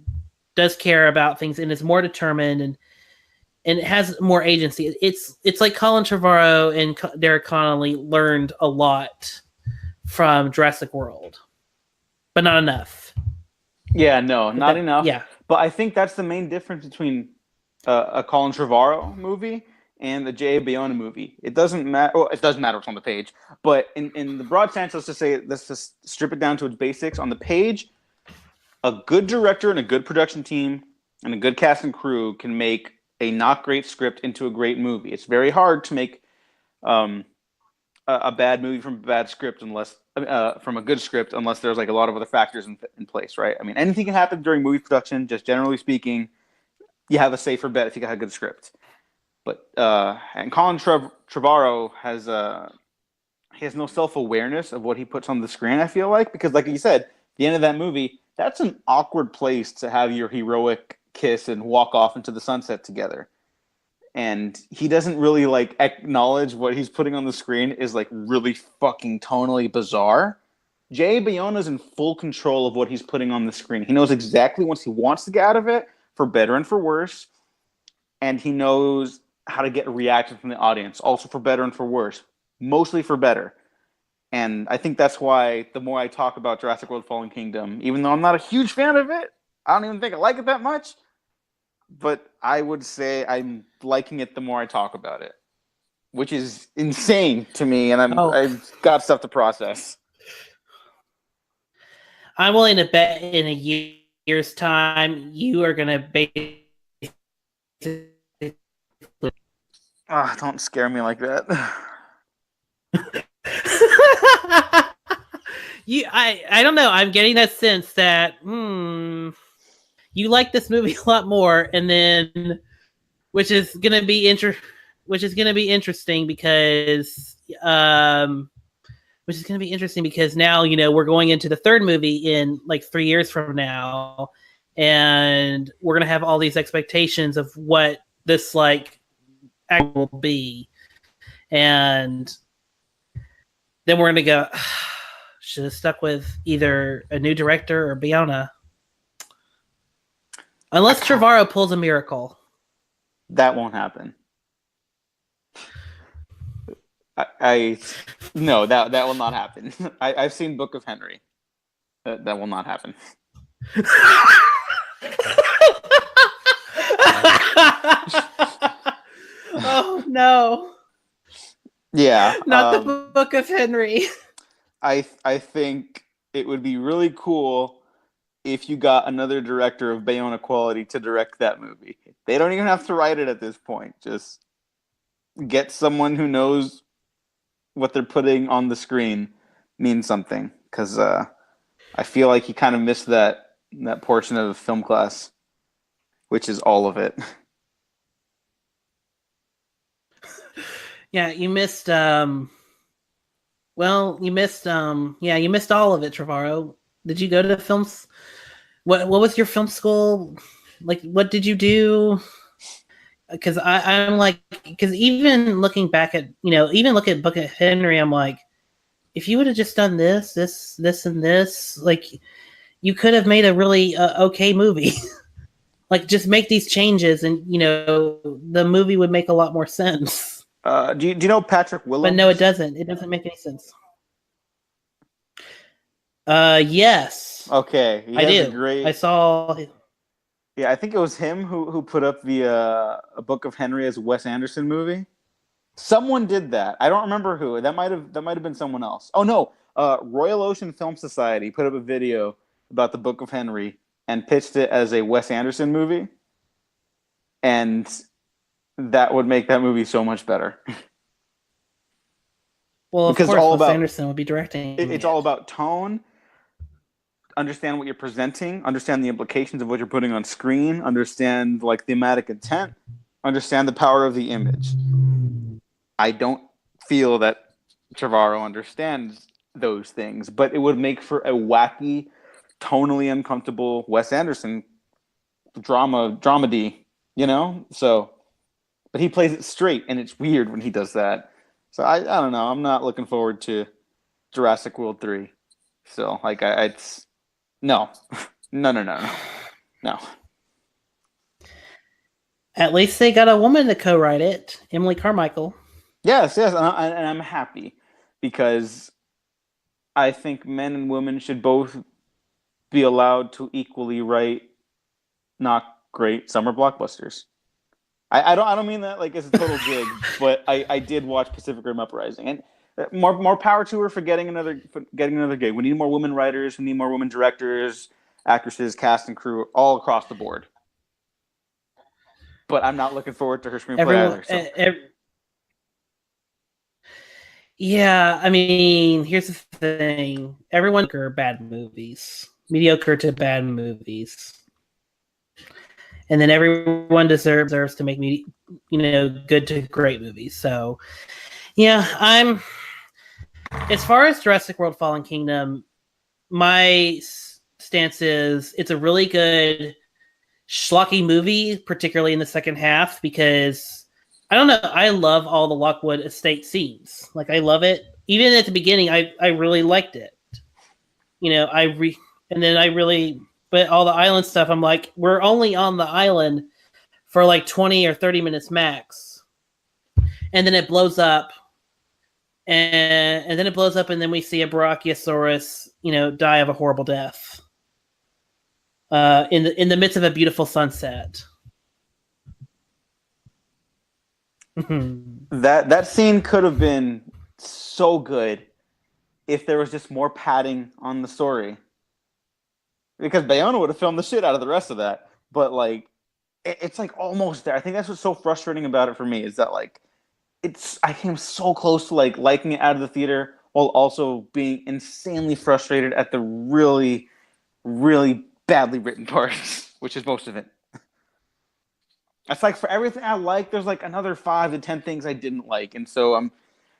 Speaker 3: does care about things, and is more determined and it has more agency. It's like Colin Trevorrow and Derek Connolly learned a lot from Jurassic World, but not enough.
Speaker 4: Yeah, no, not enough.
Speaker 3: Yeah,
Speaker 4: but I think that's the main difference between a Colin Trevorrow movie and a J.A. Bayona movie. It doesn't matter. Well, it does matter what's on the page, but in the broad sense, let's just strip it down to its basics. On the page, a good director and a good production team and a good cast and crew can make a not great script into a great movie. It's very hard to make a bad movie from a bad script unless from a good script unless there's like a lot of other factors in place, right? I mean, anything can happen during movie production. Just generally speaking, you have a safer bet if you got a good script. But and Colin Trevorrow has he has no self-awareness of what he puts on the screen. I feel because, like you said, the end of that movie, that's an awkward place to have your heroic kiss and walk off into the sunset together. And he doesn't really like acknowledge what he's putting on the screen is like really fucking tonally bizarre. Jay Bayona's in full control of what he's putting on the screen. He knows exactly what he wants to get out of it, for better and for worse. And he knows how to get a reaction from the audience, also for better and for worse, mostly for better. And I think that's why the more I talk about Jurassic World Fallen Kingdom, even though I'm not a huge fan of it, I don't even think I like it that much, but I would say I'm liking it the more I talk about it, which is insane to me, and I've got stuff to process.
Speaker 3: I'm willing to bet in a year's time you are going to basically...
Speaker 4: Don't scare me like that.
Speaker 3: I don't know. I'm getting that sense that you like this movie a lot more, and then which is gonna be interesting because now we're going into the third movie in like 3 years from now, and we're gonna have all these expectations of what this like act will be, and then we're gonna go. Should have stuck with either a new director or Bayona. Unless Trevorrow pulls a miracle.
Speaker 4: That won't happen. No, that will not happen. I've seen Book of Henry. That will not happen.
Speaker 3: Oh no.
Speaker 4: Yeah.
Speaker 3: Not the Book of Henry.
Speaker 4: I think it would be really cool if you got another director of Bayona quality to direct that movie. They don't even have to write it at this point. Just get someone who knows what they're putting on the screen means something. Because I feel like he kind of missed that portion of film class, which is all of it.
Speaker 3: Yeah, you missed... Well, you missed all of it, Trevorrow. Did you go to films? What was your film school? Like, what did you do? Because I'm like, because even looking back at, even look at Book of Henry, I'm like, if you would have just done this, and this, like, you could have made a really okay movie. Like, just make these changes, and the movie would make a lot more sense.
Speaker 4: Do you know Patrick Williams?
Speaker 3: But no, it doesn't. It doesn't make any sense. Yes.
Speaker 4: Okay.
Speaker 3: I do. I saw.
Speaker 4: Yeah, I think it was him who put up the A Book of Henry as a Wes Anderson movie. Someone did that. I don't remember who. That might have been someone else. Oh no, Royal Ocean Film Society put up a video about the Book of Henry and pitched it as a Wes Anderson movie, and that would make that movie so much better.
Speaker 3: Well, of course, Wes Anderson would be directing.
Speaker 4: It's all about tone. Understand what you're presenting. Understand the implications of what you're putting on screen. Understand like thematic intent. Understand the power of the image. I don't feel that Trevorrow understands those things, but it would make for a wacky, tonally uncomfortable Wes Anderson dramedy. So. But he plays it straight, and it's weird when he does that. So I don't know. I'm not looking forward to Jurassic World 3. So it's no.
Speaker 3: At least they got a woman to co-write it, Emily Carmichael.
Speaker 4: Yes, and I'm happy because I think men and women should both be allowed to equally write not great summer blockbusters. I don't mean that like it's a total dig, but I did watch Pacific Rim Uprising, and more power to her for getting another gig. We need more women writers. We need more women directors, actresses, cast and crew, all across the board. but I'm not looking forward to her screenplay
Speaker 3: Everyone,
Speaker 4: either. So.
Speaker 3: yeah, I mean, here's the thing: everyone are bad movies, mediocre to bad movies, and then everyone deserves to make good to great movies. So, yeah, as far as Jurassic World: Fallen Kingdom, my stance is it's a really good schlocky movie, particularly in the second half, because I don't know, I love all the Lockwood Estate scenes. Like, I love it. Even at the beginning, I really liked it. But all the island stuff, I'm like, we're only on the island for like 20 or 30 minutes max. And then it blows up. And then we see a Brachiosaurus, die of a horrible death. In the midst of a beautiful sunset.
Speaker 4: That scene could have been so good if there was just more padding on the story. Because Bayona would have filmed the shit out of the rest of that. But like it's like almost there. I think that's what's so frustrating about it for me, is that like I came so close to like liking it out of the theater while also being insanely frustrated at the really, really badly written parts, which is most of it. It's like for everything I like, there's like another 5 to 10 things I didn't like, and so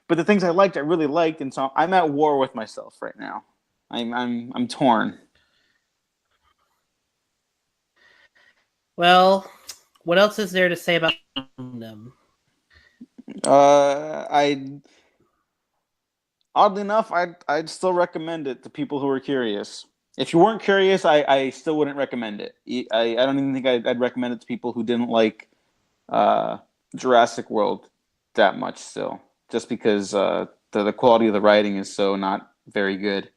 Speaker 4: but the things I liked, I really liked, and so I'm at war with myself right now. I'm torn.
Speaker 3: Well, what else is there to say about them?
Speaker 4: Oddly enough, I'd still recommend it to people who are curious. If you weren't curious, I still wouldn't recommend it. I don't even think I'd recommend it to people who didn't like Jurassic World that much still. Just because the quality of the writing is so not very good.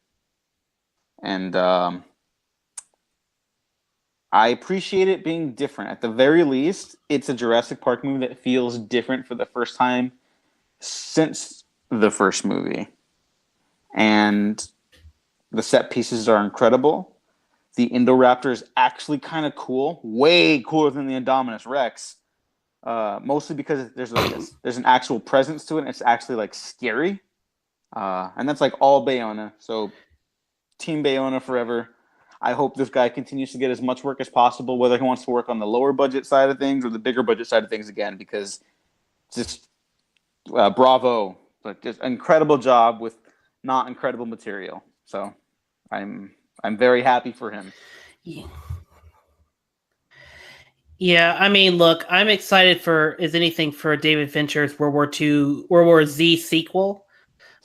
Speaker 4: And I appreciate it being different. At the very least, it's a Jurassic Park movie that feels different for the first time since the first movie. And the set pieces are incredible. The Indoraptor is actually kind of cool. Way cooler than the Indominus Rex. Mostly because there's an actual presence to it, and it's actually like scary. And that's like all Bayona. So Team Bayona forever. I hope this guy continues to get as much work as possible, whether he wants to work on the lower budget side of things or the bigger budget side of things again, because just bravo. But just incredible job with not incredible material. So I'm very happy for him.
Speaker 3: Yeah, I mean, look, I'm excited for David Fincher's World War Z sequel.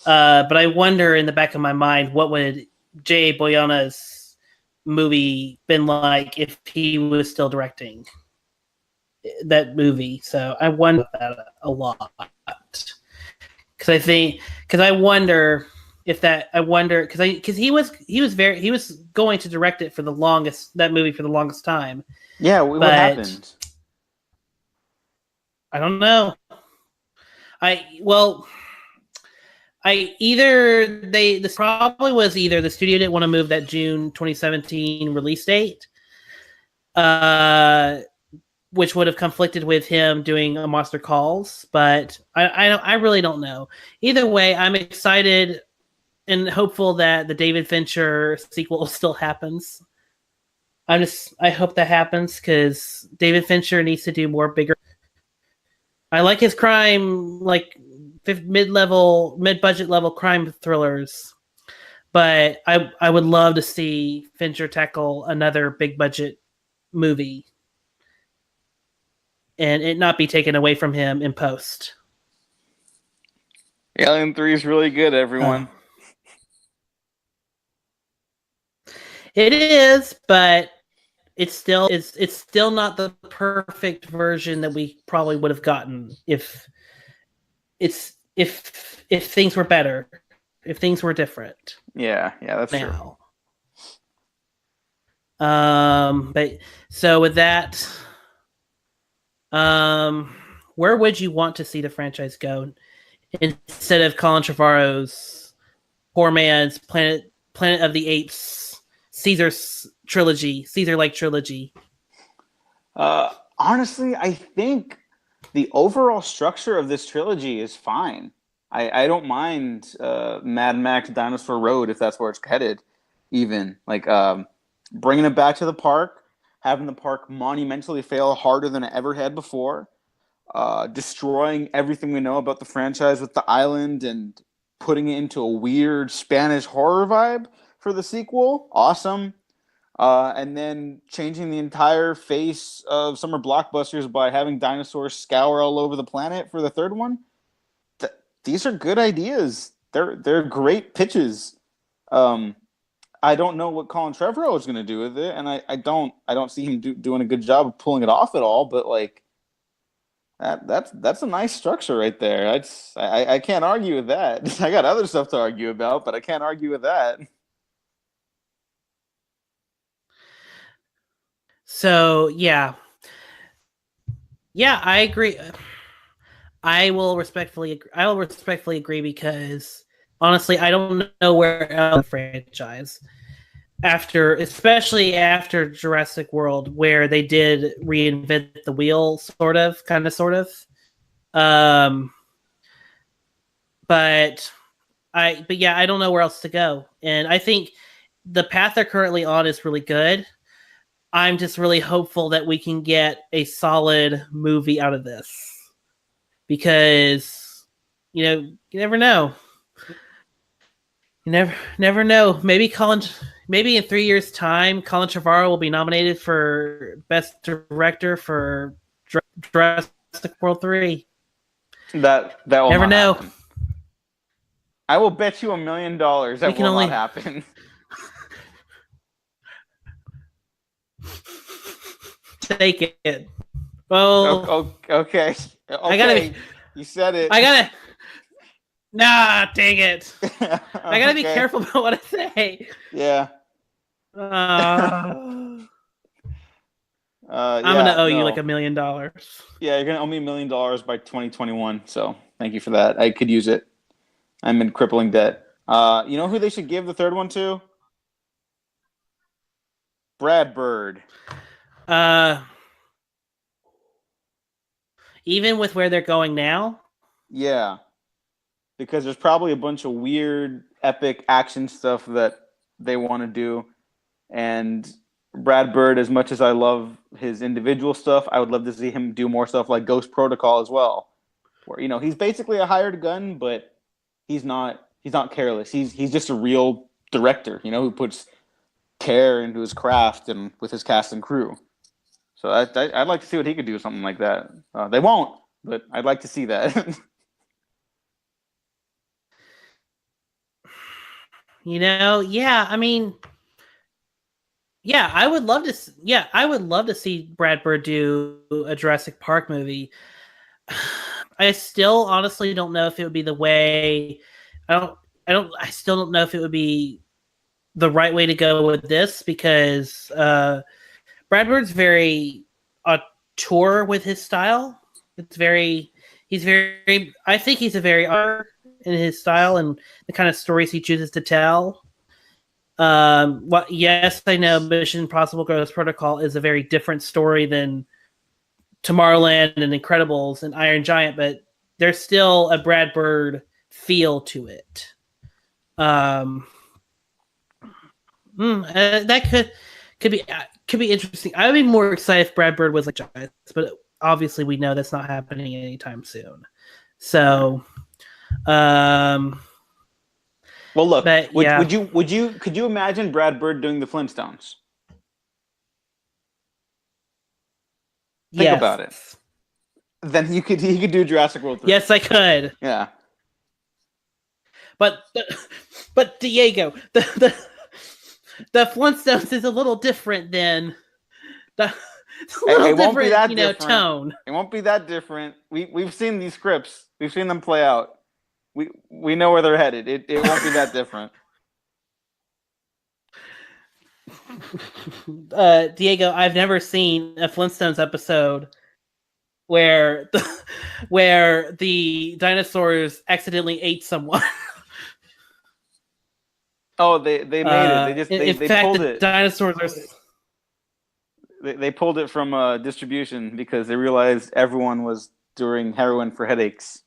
Speaker 3: But I wonder in the back of my mind, what would J.A. Boyana's movie been like if he was still directing that movie? So I wonder that a lot. Because he was going to direct it for the longest time.
Speaker 4: Yeah, what happened?
Speaker 3: I don't know. This probably was either the studio didn't want to move that June 2017 release date, which would have conflicted with him doing A Monster Calls, but I really don't know. Either way, I'm excited and hopeful that the David Fincher sequel still happens. I hope that happens, because David Fincher needs to do more bigger. I like his crime, like mid-budget level crime thrillers, but I would love to see Fincher tackle another big budget movie and it not be taken away from him in post.
Speaker 4: Alien 3 is really good, everyone.
Speaker 3: It is, but it's still not the perfect version that we probably would have gotten if things were better, if things were different.
Speaker 4: Yeah, that's
Speaker 3: now. True. But so with that, where would you want to see the franchise go instead of Colin Trevorrow's poor man's Planet of the Apes, Caesar-like trilogy?
Speaker 4: Honestly, I think the overall structure of this trilogy is fine. I don't mind Mad Max Dinosaur Road if that's where it's headed. Even like bringing it back to the park, having the park monumentally fail harder than it ever had before, destroying everything we know about the franchise with the island and putting it into a weird Spanish horror vibe for the sequel. Awesome. And then changing the entire face of summer blockbusters by having dinosaurs scour all over the planet for the third one. These are good ideas. They're great pitches. I don't know what Colin Trevorrow is going to do with it, and I don't see him doing a good job of pulling it off at all. But like that's a nice structure right there. I can't argue with that. I got other stuff to argue about, but I can't argue with that.
Speaker 3: So yeah, I agree. I will respectfully agree because honestly, I don't know where else the franchise especially after Jurassic World, where they did reinvent the wheel, sort of. But I don't know where else to go, and I think the path they're currently on is really good. I'm just really hopeful that we can get a solid movie out of this. Because, you never know. You never know. Maybe in 3 years' time, Colin Trevorrow will be nominated for Best Director for Jurassic World 3.
Speaker 4: That will
Speaker 3: never know.
Speaker 4: Happen. I will bet you $1 million that will not happen.
Speaker 3: Take it. Well,
Speaker 4: okay. You said it.
Speaker 3: Nah, dang it. I gotta be careful about what I say.
Speaker 4: Yeah.
Speaker 3: I'm gonna owe you like $1 million.
Speaker 4: Yeah, you're gonna owe me $1 million by 2021. So thank you for that. I could use it. I'm in crippling debt. You know who they should give the third one to? Brad Bird.
Speaker 3: Even with where they're going now?
Speaker 4: Yeah. Because there's probably a bunch of weird, epic action stuff that they want to do. And Brad Bird, as much as I love his individual stuff, I would love to see him do more stuff like Ghost Protocol as well. Where, he's basically a hired gun, but he's not careless. He's just a real director, who puts care into his craft and with his cast and crew. So I'd like to see what he could do, something like that. They won't, but I'd like to see that.
Speaker 3: I would love to. Yeah, I would love to see Brad Bird do a Jurassic Park movie. I still honestly don't know if it would be the way. I still don't know if it would be the right way to go with this because Brad Bird's very auteur with his style. I think he's a very auteur in his style and the kind of stories he chooses to tell. Yes, I know Mission Impossible Ghost Protocol is a very different story than Tomorrowland and Incredibles and Iron Giant, but there's still a Brad Bird feel to it. That could be interesting. I would be more excited if Brad Bird was like Giants, but obviously we know that's not happening anytime soon. So,
Speaker 4: well, look, could you imagine Brad Bird doing the Flintstones? Think about it. Then he could do Jurassic World 3.
Speaker 3: Yes, I could.
Speaker 4: Yeah.
Speaker 3: But Diego, the Flintstones is a little different than it
Speaker 4: won't be that different.
Speaker 3: Tone.
Speaker 4: It won't be that different. We've seen these scripts. We've seen them play out. We know where they're headed. It won't be that different.
Speaker 3: Diego, I've never seen a Flintstones episode where the dinosaurs accidentally ate someone.
Speaker 4: Oh, they made it. They pulled it.
Speaker 3: Dinosaurs are.
Speaker 4: They pulled it from distribution because they realized everyone was doing heroin for headaches.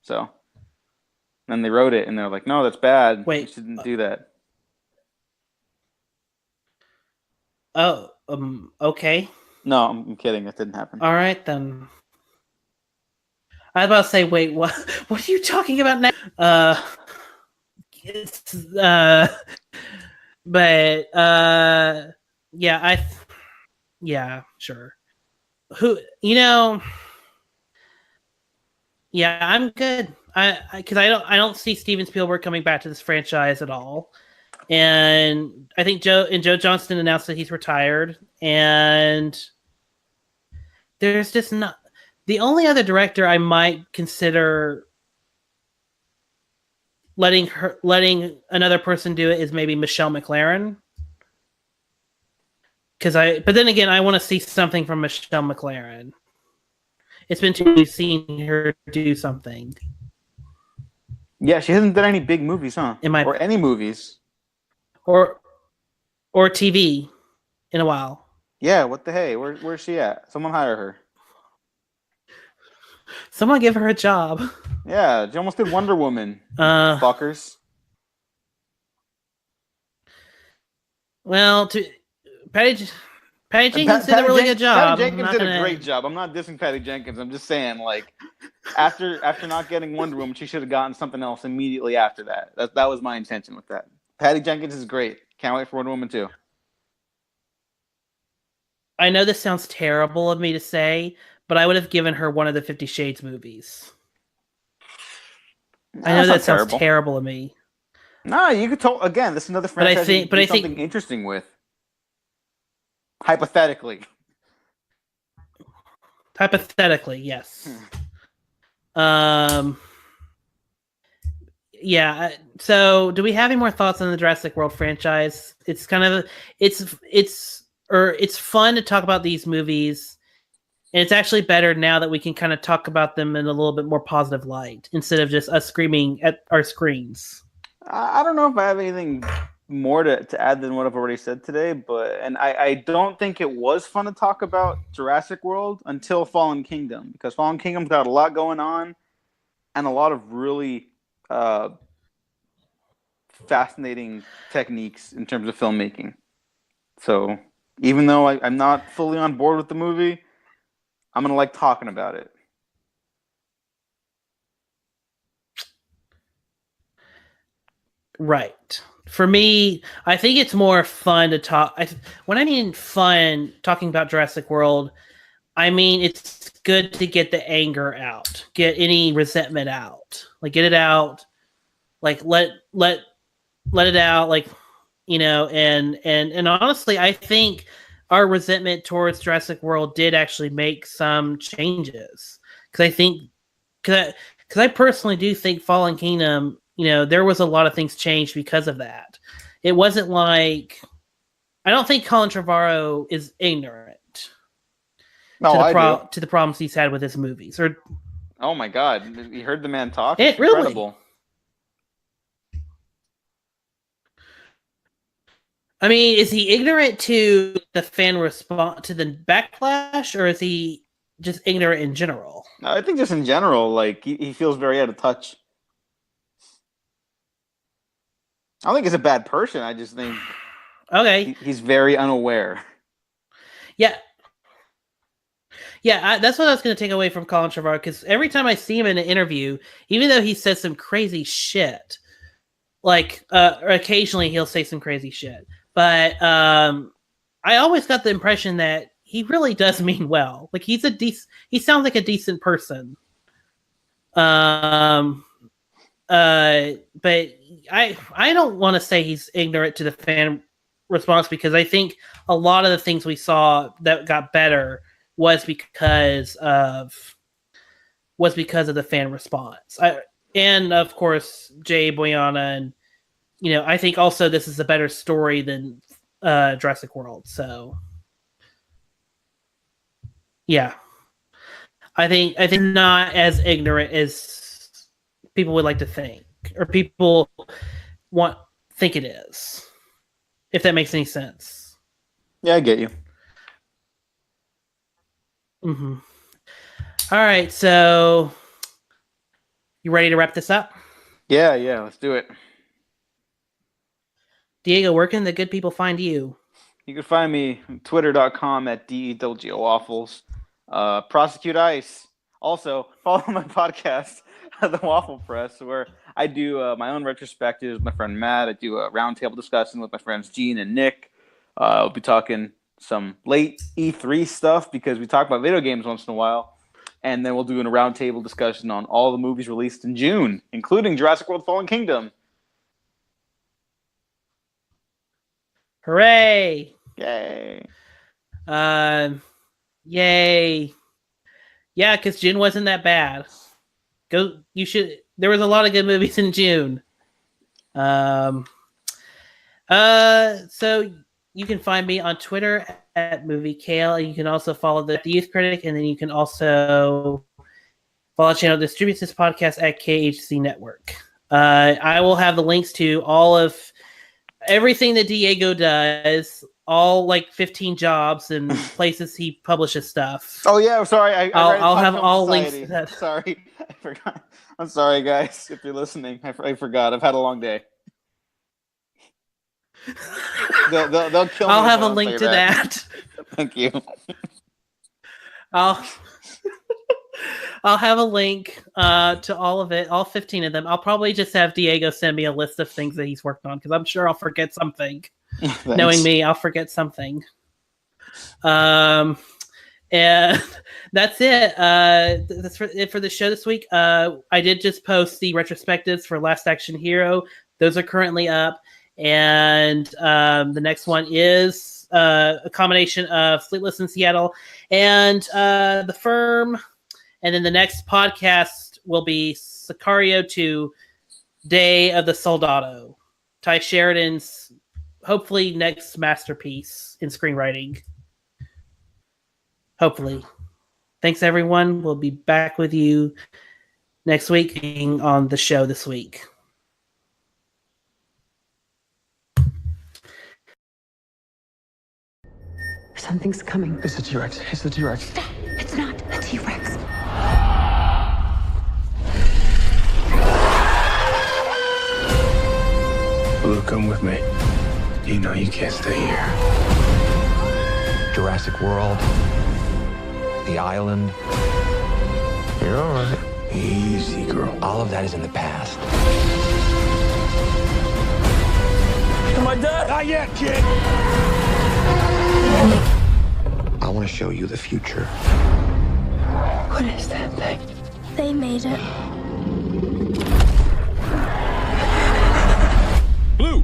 Speaker 4: So then they wrote it, and they're like, "No, that's bad.
Speaker 3: Wait,
Speaker 4: you shouldn't do that."
Speaker 3: Oh, okay.
Speaker 4: No, I'm kidding. That didn't happen.
Speaker 3: All right then. I was about to say, wait, what? What are you talking about now? It's, but yeah, sure. Who, yeah, I'm good. Because I don't see Steven Spielberg coming back to this franchise at all, and I think Joe Johnston announced that he's retired, and there's just not. The only other director I might consider letting another person do it is maybe Michelle McLaren. But then again, I want to see something from Michelle McLaren. It's been too long seeing her do something.
Speaker 4: Yeah, she hasn't done any big movies, huh? Or any movies.
Speaker 3: Or TV in a while.
Speaker 4: Yeah, what the hey? Where's she at? Someone hire her.
Speaker 3: Someone give her a job.
Speaker 4: Yeah, she almost did Wonder Woman. Fuckers.
Speaker 3: Well, Patty Jenkins did a really good job.
Speaker 4: Patty Jenkins did a great job. I'm not dissing Patty Jenkins. I'm just saying, like, after not getting Wonder Woman, she should have gotten something else immediately after that. That was my intention with that. Patty Jenkins is great. Can't wait for Wonder Woman 2.
Speaker 3: I know this sounds terrible of me to say, but I would have given her one of the 50 Shades movies. I know that sounds terrible of me.
Speaker 4: No, you could tell. Again, this is another franchise. But I think something interesting with. Hypothetically,
Speaker 3: yes. Yeah. So, do we have any more thoughts on the Jurassic World franchise? It's kind of it's fun to talk about these movies, and it's actually better now that we can kind of talk about them in a little bit more positive light instead of just us screaming at our screens.
Speaker 4: I don't know if I have anything more to add than what I've already said today, and I don't think it was fun to talk about Jurassic World until Fallen Kingdom, because Fallen Kingdom's got a lot going on and a lot of really fascinating techniques in terms of filmmaking. So even though I'm not fully on board with the movie, I'm going to like talking about it.
Speaker 3: Right. For me, I think it's more fun to talk. When I mean fun talking about Jurassic World, I mean it's good to get the anger out, get any resentment out, like get it out, like let it out, like and honestly, I think our resentment towards Jurassic World did actually make some changes, because I personally do think Fallen Kingdom. There was a lot of things changed because of that. It wasn't like, I don't think Colin Trevorrow is ignorant to the problems he's had with his movies.
Speaker 4: Oh my God, you heard the man talk?
Speaker 3: It's
Speaker 4: incredible.
Speaker 3: I mean, is he ignorant to the fan response, to the backlash, or is he just ignorant in general?
Speaker 4: No, I think just in general, like he feels very out of touch. I don't think he's a bad person. I just think he's very unaware.
Speaker 3: Yeah. Yeah, that's what I was going to take away from Colin Trevorrow, because every time I see him in an interview, even though he says some crazy shit, like or occasionally he'll say some crazy shit, but I always got the impression that he really does mean well. Like he sounds like a decent person. But I don't want to say he's ignorant to the fan response, because I think a lot of the things we saw that got better was because of the fan response. And of course Jay Boyana, and I think also this is a better story than Jurassic World. So yeah, I think not as ignorant as people would like to think, or people think it is, if that makes any sense.
Speaker 4: Yeah, I get you.
Speaker 3: Mm-hmm. All right, so you ready to wrap this up?
Speaker 4: Yeah, let's do it.
Speaker 3: Diego, where can the good people find you?
Speaker 4: You can find me on twitter.com at DEWGOWaffles. Prosecute ICE. Also, follow my podcast, The Waffle Press, where I do my own retrospectives with my friend Matt. I do a roundtable discussion with my friends Gene and Nick. I'll be talking some late E3 stuff because we talk about video games once in a while. And then we'll do a roundtable discussion on all the movies released in June, including Jurassic World Fallen Kingdom.
Speaker 3: Hooray!
Speaker 4: Yay!
Speaker 3: Yay! Yeah, because June wasn't that bad. You should. There was a lot of good movies in June. So you can find me on Twitter at MovieKale, and you can also follow the Youth Critic, and then you can also follow the channel that distributes this podcast at KHC Network. I will have the links to all of everything that Diego does, all like 15 jobs and places he publishes stuff.
Speaker 4: Oh yeah, sorry.
Speaker 3: I'll have all links.
Speaker 4: Sorry, I forgot. I'm sorry, guys, if you're listening. I forgot. I've had a long day. They'll kill me.
Speaker 3: I'll have a link to that.
Speaker 4: Thank you.
Speaker 3: I'll have a link to all of it, all 15 of them. I'll probably just have Diego send me a list of things that he's worked on because I'm sure I'll forget something. Knowing me, I'll forget something. And that's it. That's it for the show this week. I did just post the retrospectives for Last Action Hero. Those are currently up. And the next one is a combination of Sleepless in Seattle and The Firm. And then the next podcast will be Sicario 2, Day of the Soldado. Ty Sheridan's hopefully next masterpiece in screenwriting. Hopefully. Thanks, everyone. We'll be back with you next week on the show this week.
Speaker 2: Something's coming.
Speaker 5: It's the T-Rex. It's the T-Rex.
Speaker 2: It's not a T-Rex.
Speaker 5: Blue, come with me. You know you can't stay here.
Speaker 6: Jurassic World, The Island.
Speaker 5: You're all right. Easy, girl.
Speaker 6: All of that is in the past.
Speaker 5: Am I dead? Not yet, kid.
Speaker 6: I want to show you the future.
Speaker 2: What is that thing?
Speaker 7: They made it.
Speaker 5: Blue.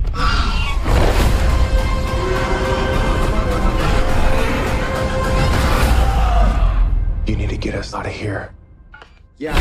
Speaker 5: You need to get us out of here.
Speaker 6: Yeah.